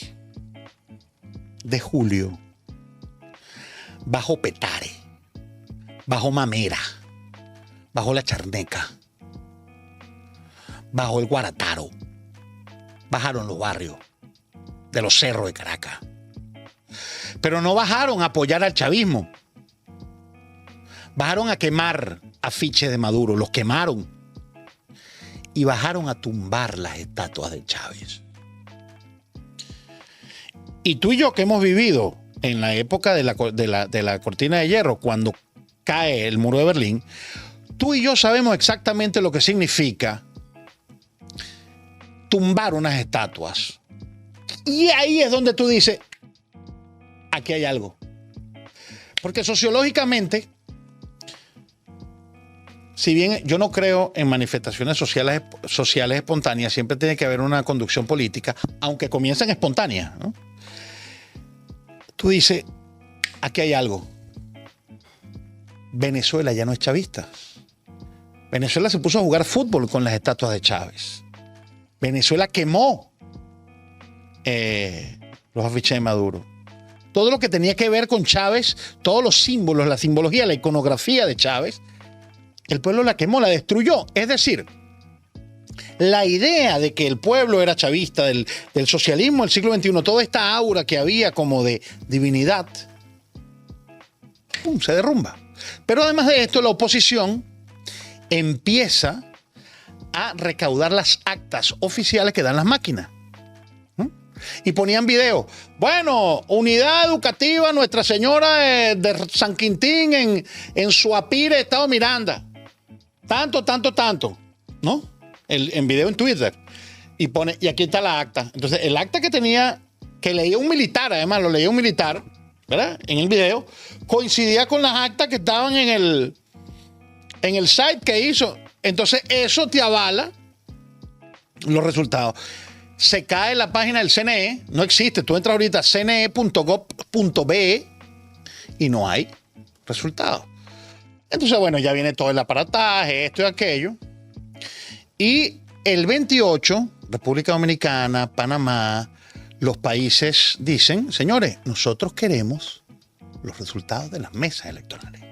de julio, bajo Petare, bajo Mamera, bajo La Charneca, bajo el Guarataro, bajaron los barrios de los cerros de Caracas. Pero no bajaron a apoyar al chavismo. Bajaron a quemar afiches de Maduro, los quemaron. Y bajaron a tumbar las estatuas de Chávez. Y tú y yo que hemos vivido en la época de la cortina de hierro, cuando cae el muro de Berlín, tú y yo sabemos exactamente lo que significa tumbar unas estatuas. Y ahí es donde tú dices, aquí hay algo. Porque sociológicamente, si bien yo no creo en manifestaciones sociales espontáneas, siempre tiene que haber una conducción política, aunque comiencen espontáneas, ¿no? Tú dices, aquí hay algo. Venezuela ya no es chavista. Venezuela se puso a jugar fútbol con las estatuas de Chávez. Venezuela quemó los afiches de Maduro. Todo lo que tenía que ver con Chávez, todos los símbolos, la simbología, la iconografía de Chávez, el pueblo la quemó, la destruyó. Es decir, la idea de que el pueblo era chavista, del socialismo del siglo XXI, toda esta aura que había como de divinidad, ¡pum!, se derrumba. Pero además de esto, la oposición empieza a recaudar las actas oficiales que dan las máquinas. Y ponían videos. Bueno, unidad educativa Nuestra Señora de San Quintín en Suapire, Estado Miranda. Tanto, ¿no? En video en Twitter. Y aquí está la acta. Entonces, el acta que leía un militar, además lo leía un militar, ¿verdad? En el video, coincidía con las actas que estaban en el site que hizo. Entonces, eso te avala los resultados. Se cae la página del CNE, no existe. Tú entras ahorita a cne.gov.be y no hay resultados. Entonces, bueno, ya viene todo el aparataje, esto y aquello. Y el 28, República Dominicana, Panamá, los países dicen, señores, nosotros queremos los resultados de las mesas electorales.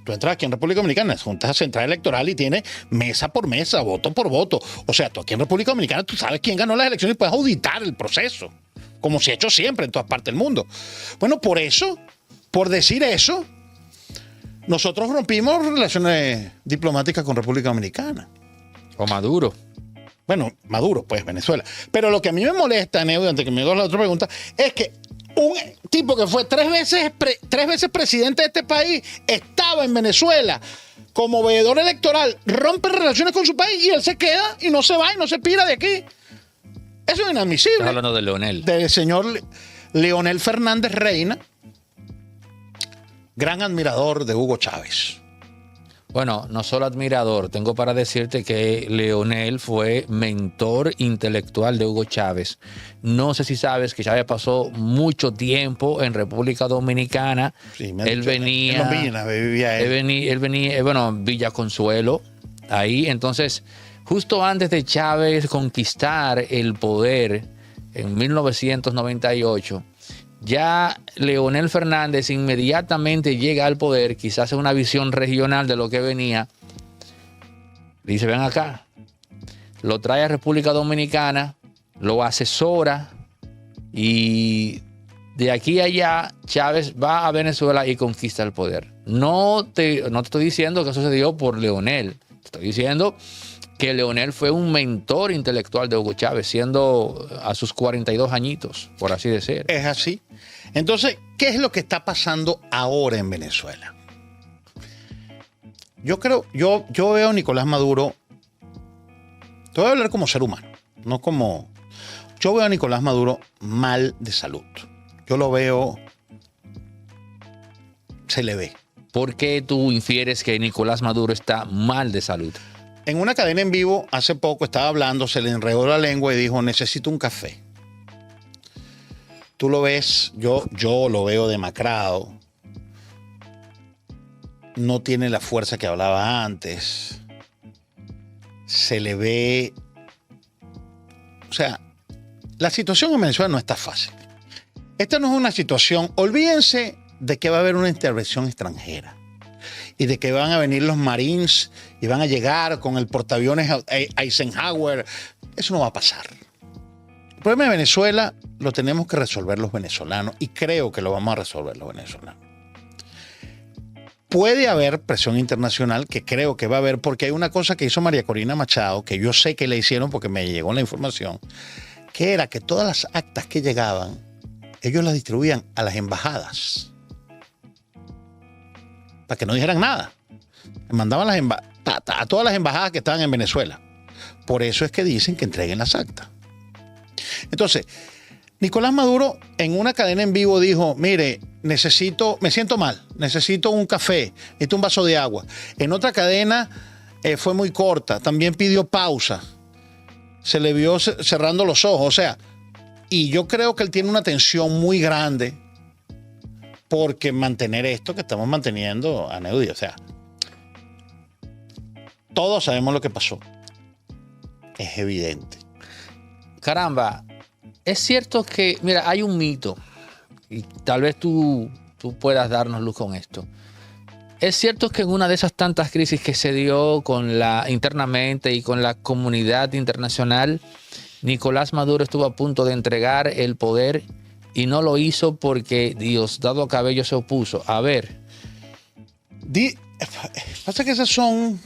Tú entras aquí en República Dominicana, es Junta Central Electoral y tiene mesa por mesa, voto por voto. O sea, tú aquí en República Dominicana tú sabes quién ganó las elecciones y puedes auditar el proceso, como se ha hecho siempre en todas partes del mundo. Bueno, por eso, por decir eso, nosotros rompimos relaciones diplomáticas con República Dominicana. O Maduro. Bueno, Maduro, pues, Venezuela. Pero lo que a mí me molesta, Neudi, antes que me hagas la otra pregunta, es que un tipo que fue tres veces presidente de este país estaba en Venezuela como veedor electoral, rompe relaciones con su país y él se queda y no se va y no se pira de aquí. Eso es inadmisible. Estás hablando de Leonel. Del señor Leonel Fernández Reina, gran admirador de Hugo Chávez. Bueno, no solo admirador, tengo para decirte que Leonel fue mentor intelectual de Hugo Chávez. No sé si sabes que Chávez pasó mucho tiempo en República Dominicana. Sí, él venía, bueno, Villa Consuelo, ahí. Entonces, justo antes de Chávez conquistar el poder en 1998, ya Leonel Fernández inmediatamente llega al poder, quizás en una visión regional de lo que venía. Dice, ven acá, lo trae a República Dominicana, lo asesora y de aquí a allá, Chávez va a Venezuela y conquista el poder. No te estoy diciendo que eso se dio por Leonel. Te estoy diciendo que Leonel fue un mentor intelectual de Hugo Chávez, siendo a sus 42 añitos, por así decir. Es así. Entonces, ¿qué es lo que está pasando ahora en Venezuela? Yo veo a Nicolás Maduro, te voy a hablar como ser humano, no como... Yo veo a Nicolás Maduro mal de salud. Yo lo veo, se le ve. ¿Por qué tú infieres que Nicolás Maduro está mal de salud? En una cadena en vivo, hace poco estaba hablando, se le enredó la lengua y dijo, necesito un café. Tú lo ves, yo lo veo demacrado. No tiene la fuerza que hablaba antes. Se le ve... O sea, la situación en Venezuela no está fácil. Esta no es una situación... Olvídense de que va a haber una intervención extranjera y de que van a venir los Marines y van a llegar con el portaaviones Eisenhower. Eso no va a pasar. El problema de Venezuela lo tenemos que resolver los venezolanos y creo que lo vamos a resolver los venezolanos. Puede haber presión internacional, que creo que va a haber, porque hay una cosa que hizo María Corina Machado, que yo sé que le hicieron porque me llegó la información, que era que todas las actas que llegaban, ellos las distribuían a las embajadas, para que no dijeran nada. Mandaban a todas las embajadas que estaban en Venezuela. Por eso es que dicen que entreguen las actas. Entonces, Nicolás Maduro en una cadena en vivo dijo, mire, me siento mal, necesito un café, necesito un vaso de agua. En otra cadena fue muy corta, también pidió pausa. Se le vio cerrando los ojos, o sea, y yo creo que él tiene una tensión muy grande porque mantener esto que estamos manteniendo a Neudi, o sea, todos sabemos lo que pasó. Es evidente. Caramba, es cierto que, mira, hay un mito, y tal vez tú puedas darnos luz con esto. Es cierto que en una de esas tantas crisis que se dio internamente y con la comunidad internacional, Nicolás Maduro estuvo a punto de entregar el poder y no lo hizo porque Diosdado Cabello se opuso. A ver. Pasa que esos son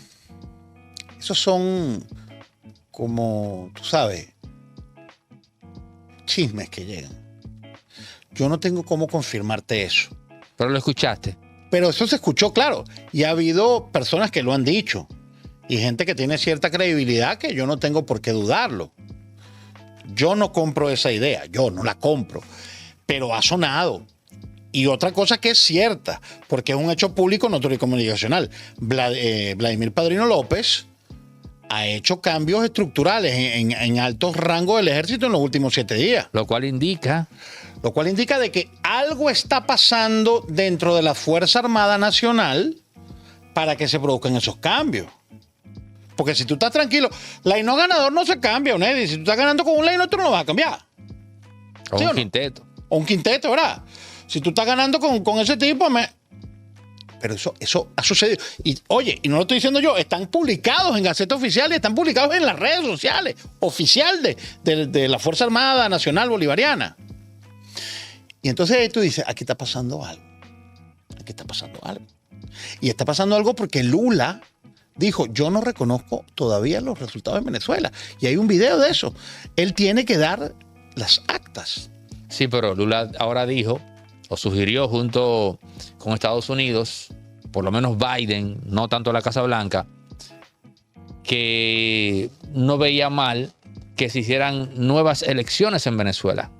como, tú sabes, chismes que llegan. Yo no tengo cómo confirmarte eso. Pero lo escuchaste. Pero eso se escuchó, claro. Y ha habido personas que lo han dicho. Y gente que tiene cierta credibilidad que yo no tengo por qué dudarlo. Yo no compro esa idea. Yo no la compro. Pero ha sonado. Y otra cosa que es cierta, porque es un hecho público, notorio y comunicacional. Vladimir Padrino López ha hecho cambios estructurales en altos rangos del ejército en los últimos 7 días. Lo cual indica de que algo está pasando dentro de la Fuerza Armada Nacional para que se produzcan esos cambios. Porque si tú estás tranquilo, no ganador no se cambia, Nedi. Si tú estás ganando con un Laino, tú no lo vas a cambiar. O ¿Sí un o no? quinteto. O un quinteto, ¿verdad? Si tú estás ganando con ese tipo, pero eso ha sucedido. Y oye, y no lo estoy diciendo yo, están publicados en Gaceta Oficial y están publicados en las redes sociales oficial de la Fuerza Armada Nacional Bolivariana. Y entonces tú dices, aquí está pasando algo. Aquí está pasando algo. Y está pasando algo porque Lula dijo, yo no reconozco todavía los resultados en Venezuela. Y hay un video de eso. Él tiene que dar las actas. Sí, pero Lula ahora dijo, o sugirió junto con Estados Unidos, por lo menos Biden, no tanto la Casa Blanca, que no veía mal que se hicieran nuevas elecciones en Venezuela.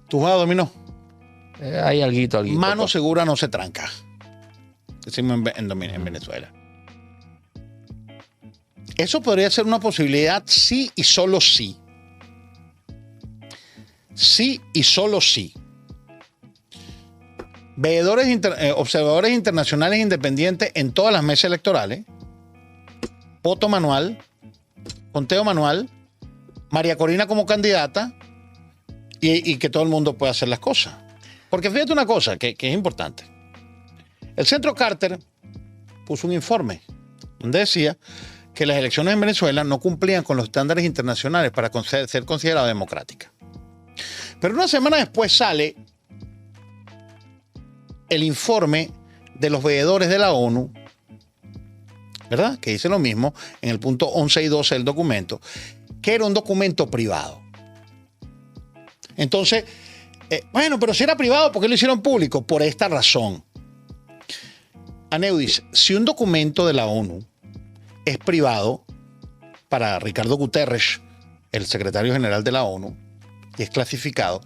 ¿Tú juegas dominó? Hay alguito. Mano segura no se tranca. Decimos en Venezuela. Eso podría ser una posibilidad, sí y solo sí. Sí y solo sí. Observadores internacionales independientes en todas las mesas electorales. Voto manual. Conteo manual. María Corina como candidata. Y que todo el mundo pueda hacer las cosas. Porque fíjate una cosa que es importante. El Centro Carter puso un informe donde decía que las elecciones en Venezuela no cumplían con los estándares internacionales para ser consideradas democráticas. Pero una semana después sale el informe de los veedores de la ONU, ¿verdad? Que dice lo mismo en el punto 11 y 12 del documento, que era un documento privado. Entonces, bueno, pero si era privado, ¿por qué lo hicieron público? Por esta razón. Aneudis, si un documento de la ONU es privado para Ricardo Guterres, el secretario general de la ONU, y es clasificado,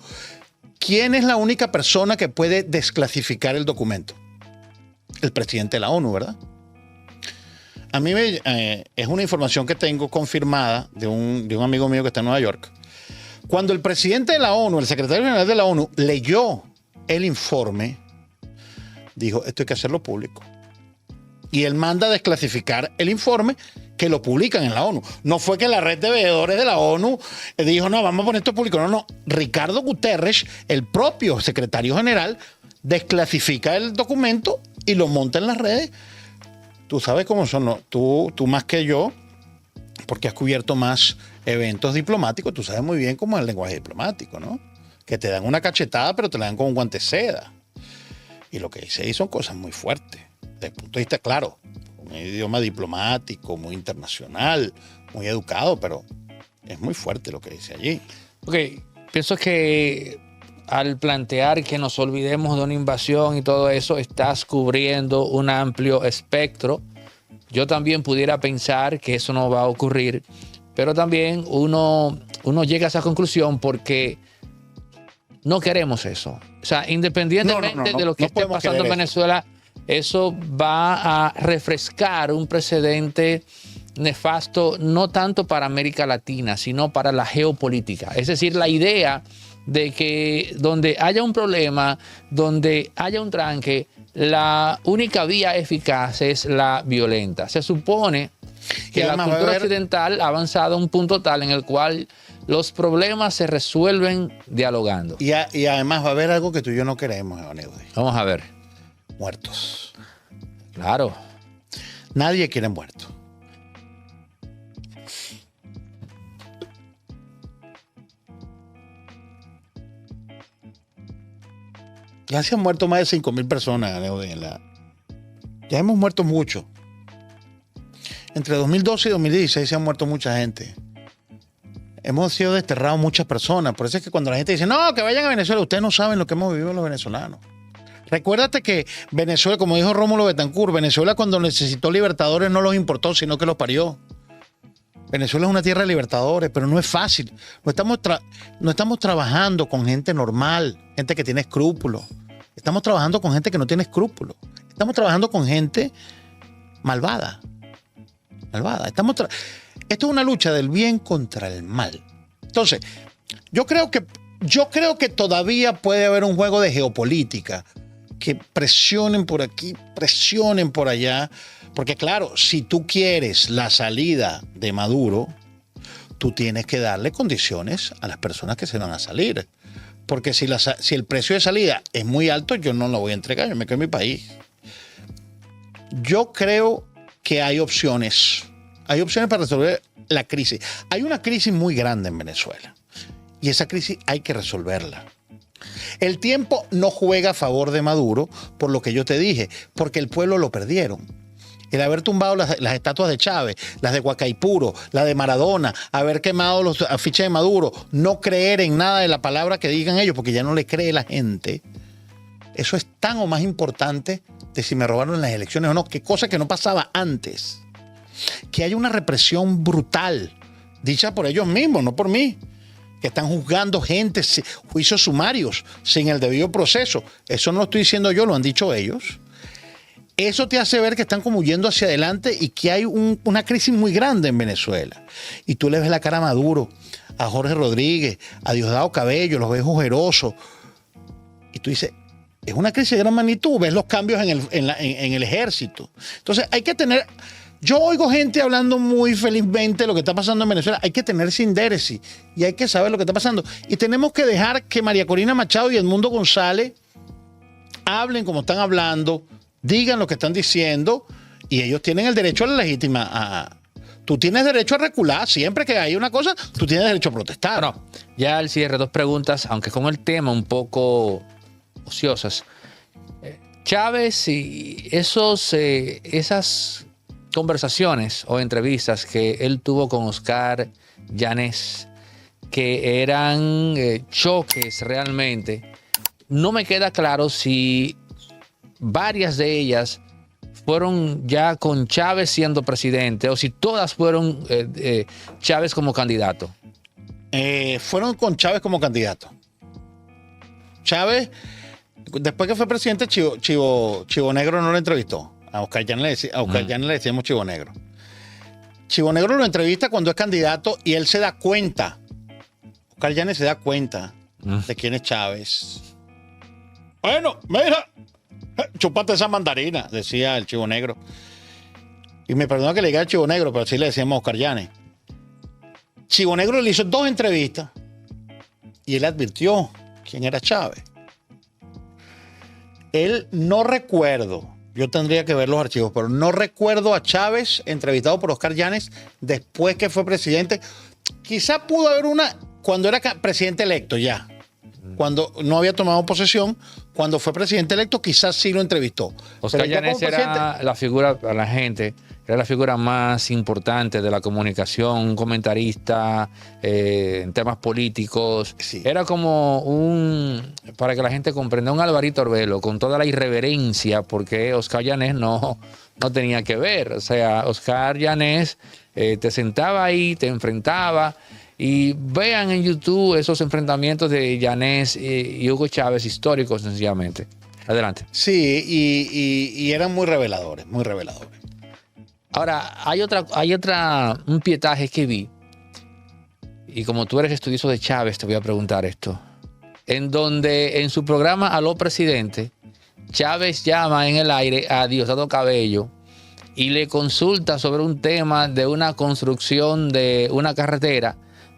¿quién es la única persona que puede desclasificar el documento? El presidente de la ONU, ¿verdad? A mí es una información que tengo confirmada de un amigo mío que está en Nueva York. Cuando el presidente de la ONU, el secretario general de la ONU, leyó el informe, dijo, esto hay que hacerlo público. Y él manda a desclasificar el informe, que lo publican en la ONU. No fue que la red de veedores de la ONU dijo, no, vamos a poner esto público. No, no. Ricardo Guterres, el propio secretario general, desclasifica el documento y lo monta en las redes. Tú sabes cómo son, ¿no? Tú más que yo, porque has cubierto más eventos diplomáticos, tú sabes muy bien cómo es el lenguaje diplomático, ¿no? Que te dan una cachetada, pero te la dan con un guante de seda. Y lo que dice ahí son cosas muy fuertes. Desde el punto de vista, claro, un idioma diplomático, muy internacional, muy educado, pero es muy fuerte lo que dice allí. Ok, pienso que al plantear que nos olvidemos de una invasión y todo eso, estás cubriendo un amplio espectro. Yo también pudiera pensar que eso no va a ocurrir, pero también uno llega a esa conclusión porque no queremos eso. O sea, independientemente de lo que esté pasando en Venezuela, eso va a refrescar un precedente nefasto, no tanto para América Latina, sino para la geopolítica. Es decir, la idea de que donde haya un problema, donde haya un tranque, la única vía eficaz es la violenta. Se supone que la cultura occidental ha avanzado a un punto tal en el cual los problemas se resuelven dialogando. Y además va a haber algo que tú y yo no queremos, Evaneudi. Vamos a ver. Muertos. Claro. Nadie quiere muertos. Ya se han muerto más de 5,000 personas, Evaneudi. Ya hemos muerto mucho. Entre 2012 y 2016 se han muerto mucha gente. Hemos sido desterrados muchas personas. Por eso es que cuando la gente dice, no, que vayan a Venezuela, ustedes no saben lo que hemos vivido los venezolanos. Recuérdate que Venezuela, como dijo Rómulo Betancourt, Venezuela cuando necesitó libertadores no los importó, sino que los parió. Venezuela es una tierra de libertadores, pero no es fácil. No estamos trabajando con gente normal, gente que tiene escrúpulos. Estamos trabajando con gente que no tiene escrúpulos. Estamos trabajando con gente malvada. Esto es una lucha del bien contra el mal. Entonces, yo creo que todavía puede haber un juego de geopolítica, que presionen por aquí, presionen por allá, porque claro, si tú quieres la salida de Maduro, tú tienes que darle condiciones a las personas que se van a salir, porque si el precio de salida es muy alto, yo no lo voy a entregar, yo me quedo en mi país. Yo creo que hay opciones para resolver la crisis. Hay una crisis muy grande en Venezuela y esa crisis hay que resolverla. El tiempo no juega a favor de Maduro por lo que yo te dije, porque el pueblo lo perdieron. El haber tumbado las estatuas de Chávez, las de Huacaipuro, la de Maradona, haber quemado los afiches de Maduro, no creer en nada de la palabra que digan ellos, porque ya no le cree la gente. Eso es tan o más importante de si me robaron las elecciones o no, que cosa que no pasaba antes. Que hay una represión brutal, dicha por ellos mismos, no por mí, que están juzgando gente, juicios sumarios, sin el debido proceso. Eso no lo estoy diciendo yo, lo han dicho ellos. Eso te hace ver que están como huyendo hacia adelante y que hay una crisis muy grande en Venezuela. Y tú le ves la cara a Maduro, a Jorge Rodríguez, a Diosdado Cabello, los ves ojerosos. Y tú dices, es una crisis de gran magnitud, ves los cambios en el ejército. Entonces hay que tener... Yo oigo gente hablando muy felizmente de lo que está pasando en Venezuela. Hay que tener sindéresis y hay que saber lo que está pasando. Y tenemos que dejar que María Corina Machado y Edmundo González hablen como están hablando, digan lo que están diciendo y ellos tienen el derecho a la legítima tú tienes derecho a recular. Siempre que hay una cosa, tú tienes derecho a protestar. Bueno, ya al cierre, dos preguntas, aunque con el tema un poco ociosas. Chávez y esas conversaciones o entrevistas que él tuvo con Oscar Yanez, que eran choques realmente, no me queda claro si varias de ellas fueron ya con Chávez siendo presidente o si todas fueron Chávez como candidato. Fueron con Chávez como candidato. Chávez, después que fue presidente, Chivo Negro no lo entrevistó. A Oscar Yanez le decíamos Chivo Negro. Chivo Negro lo entrevista cuando es candidato y él se da cuenta. Oscar Yanez se da cuenta de quién es Chávez. Bueno, mira, chupate esa mandarina, decía el Chivo Negro. Y me perdona que le diga el Chivo Negro, pero así le decíamos a Oscar Yanez. Chivo Negro le hizo 2 entrevistas y él advirtió quién era Chávez. Él no recuerdo, yo tendría que ver los archivos, pero no recuerdo a Chávez entrevistado por Oscar Yanez después que fue presidente. Quizá pudo haber una cuando era presidente electo ya. Cuando no había tomado posesión, cuando fue presidente electo, quizás sí lo entrevistó. Oscar Yanez era la figura, para la gente, era la figura más importante de la comunicación, un comentarista en temas políticos. Sí. Era como para que la gente comprenda, un Alvarito Arbelo, con toda la irreverencia, porque Oscar Yanez no tenía que ver. O sea, Oscar Yanez te sentaba ahí, te enfrentaba. Y vean en YouTube esos enfrentamientos de Yanez y Hugo Chávez históricos, sencillamente. Adelante. Sí, y eran muy reveladores, muy reveladores. Ahora, hay un pietaje que vi, y como tú eres estudioso de Chávez, te voy a preguntar esto. En donde en su programa Aló Presidente, Chávez llama en el aire a Diosdado Cabello y le consulta sobre un tema de una construcción de una carretera,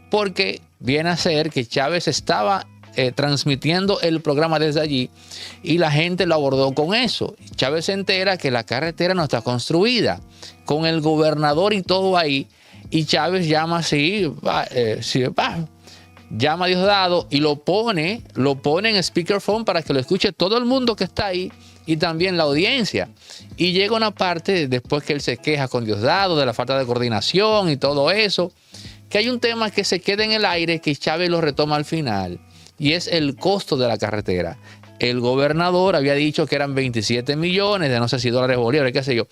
porque viene a ser que Chávez estaba transmitiendo el programa desde allí y la gente lo abordó con eso. Chávez se entera que la carretera no está construida, con el gobernador y todo ahí, y Chávez llama llama a Diosdado y lo pone en speakerphone para que lo escuche todo el mundo que está ahí y también la audiencia. Y llega una parte después que él se queja con Diosdado de la falta de coordinación y todo eso, que hay un tema que se queda en el aire que Chávez lo retoma al final, y es el costo de la carretera. El gobernador había dicho que eran 27 millones de no sé si dólares, bolívares, qué sé yo,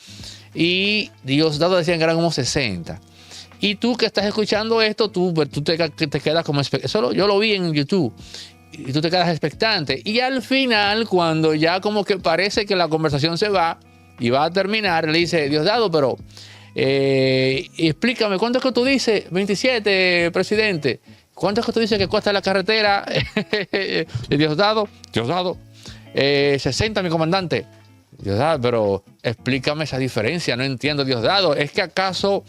y Diosdado decían que eran como 60. Y tú que estás escuchando esto, tú te quedas como eso yo lo vi en YouTube, y tú te quedas expectante. Y al final, cuando ya como que parece que la conversación se va y va a terminar, le dice Diosdado, pero explícame, ¿cuánto es que tú dices? 27, presidente. ¿Cuánto es que tú dices que cuesta la carretera? Diosdado, 60, mi comandante. Diosdado, pero explícame esa diferencia, no entiendo, Diosdado. ¿Es que acaso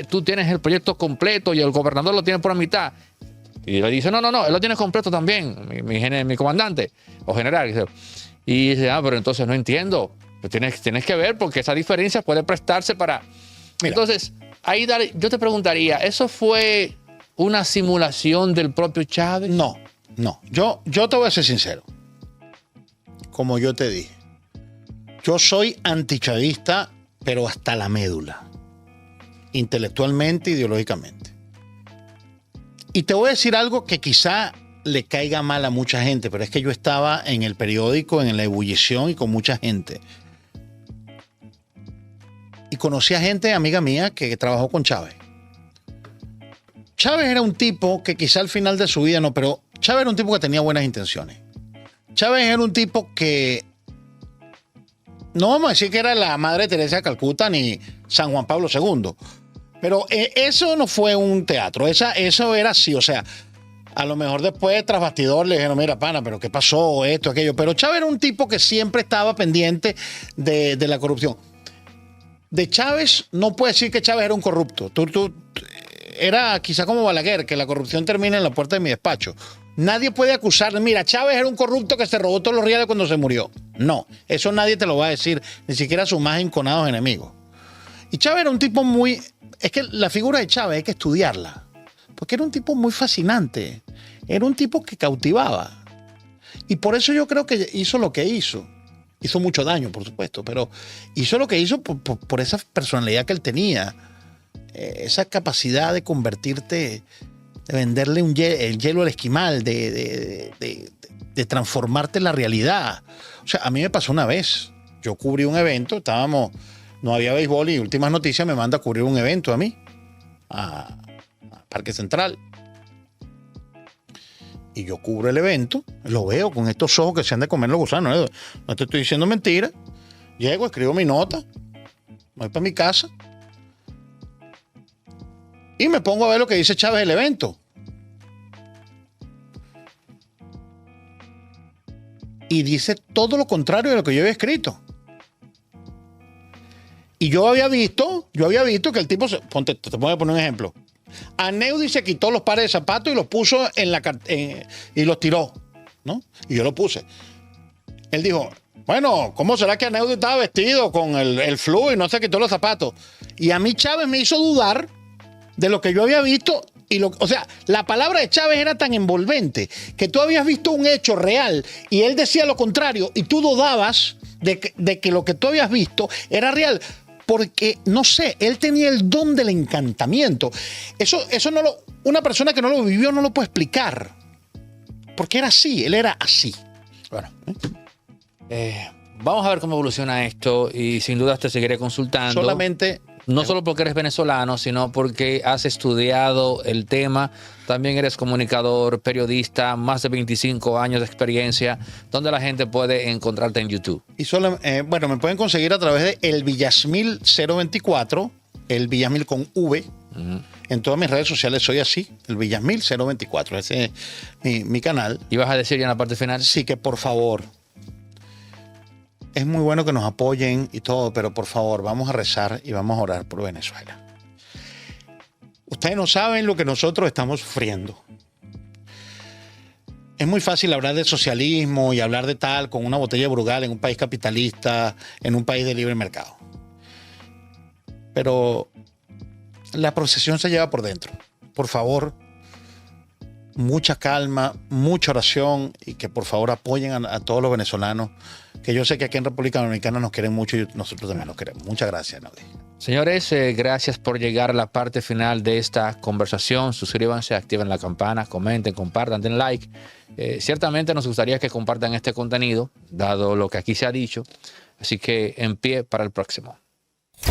tú tienes el proyecto completo y el gobernador lo tiene por la mitad? Y le dice, no, él lo tiene completo también, mi comandante o general. Y dice, pero entonces no entiendo. Pues tienes que ver, porque esa diferencia puede prestarse para... Mira. Entonces, ahí yo te preguntaría, ¿eso fue una simulación del propio Chávez? No. Yo te voy a ser sincero. Como yo te dije, yo soy antichavista, pero hasta la médula. Intelectualmente, ideológicamente. Y te voy a decir algo que quizá le caiga mal a mucha gente, pero es que yo estaba en el periódico, en la ebullición y con mucha gente. Y conocí a gente, amiga mía, que trabajó con Chávez. Chávez era un tipo que quizá al final de su vida no, pero Chávez era un tipo que tenía buenas intenciones. Chávez era un tipo que, no vamos a decir que era la Madre Teresa de Calcuta ni San Juan Pablo II, pero eso no fue un teatro, eso era así, o sea, a lo mejor después tras bastidor le dijeron, mira, pana, pero ¿qué pasó? Esto, aquello. Pero Chávez era un tipo que siempre estaba pendiente de la corrupción. De Chávez, no puede decir que Chávez era un corrupto. Era quizá como Balaguer, que la corrupción termina en la puerta de mi despacho. Nadie puede acusarle, mira, Chávez era un corrupto que se robó todos los reales cuando se murió. No, eso nadie te lo va a decir, ni siquiera sus más enconados enemigos. Y Chávez era un tipo muy... Es que la figura de Chávez hay que estudiarla, porque era un tipo muy fascinante, era un tipo que cautivaba. Y por eso yo creo que hizo lo que hizo. Hizo mucho daño, por supuesto, pero hizo lo que hizo por esa personalidad que él tenía, esa capacidad de convertirte, de venderle el hielo al esquimal, de transformarte en la realidad. O sea, a mí me pasó una vez. Yo cubrí un evento, no había béisbol y Últimas Noticias me manda a cubrir un evento a mí, a Parque Central. Y yo cubro el evento, lo veo con estos ojos que se han de comer los gusanos. No te estoy diciendo mentira. Llego, escribo mi nota, voy para mi casa y me pongo a ver lo que dice Chávez del evento. Y dice todo lo contrario de lo que yo había escrito. Y yo había visto que el tipo, te voy a poner un ejemplo. Aneudi se quitó los pares de zapatos y los puso y los tiró, ¿no? Y yo lo puse. Él dijo, bueno, ¿cómo será que Aneudi estaba vestido con el flu y no se quitó los zapatos? Y a mí Chávez me hizo dudar de lo que yo había visto. O sea, la palabra de Chávez era tan envolvente que tú habías visto un hecho real y él decía lo contrario y tú dudabas de que lo que tú habías visto era real. Porque, no sé, él tenía el don del encantamiento. Eso una persona que no lo vivió no lo puede explicar. Porque era así, él era así. Bueno, vamos a ver cómo evoluciona esto y sin duda te seguiré consultando. Solamente... No solo porque eres venezolano, sino porque has estudiado el tema. También eres comunicador, periodista, más de 25 años de experiencia, donde la gente puede encontrarte en YouTube. Y bueno, me pueden conseguir a través de El Villasmil 024, El Villasmil con V. En todas mis redes sociales soy así, El Villasmil 024. Ese es mi canal. ¿Y vas a decir ya en la parte final? Sí, que por favor... Es muy bueno que nos apoyen y todo, pero por favor, vamos a rezar y vamos a orar por Venezuela. Ustedes no saben lo que nosotros estamos sufriendo. Es muy fácil hablar de socialismo y hablar de tal con una botella de Brugal en un país capitalista, en un país de libre mercado. Pero la procesión se lleva por dentro. Por favor, mucha calma, mucha oración y que por favor apoyen a todos los venezolanos, que yo sé que aquí en República Dominicana nos quieren mucho y nosotros también los queremos. Muchas gracias, Naudi. Señores, gracias por llegar a la parte final de esta conversación. Suscríbanse, activen la campana, comenten, compartan, den like. Ciertamente nos gustaría que compartan este contenido, dado lo que aquí se ha dicho. Así que en pie para el próximo.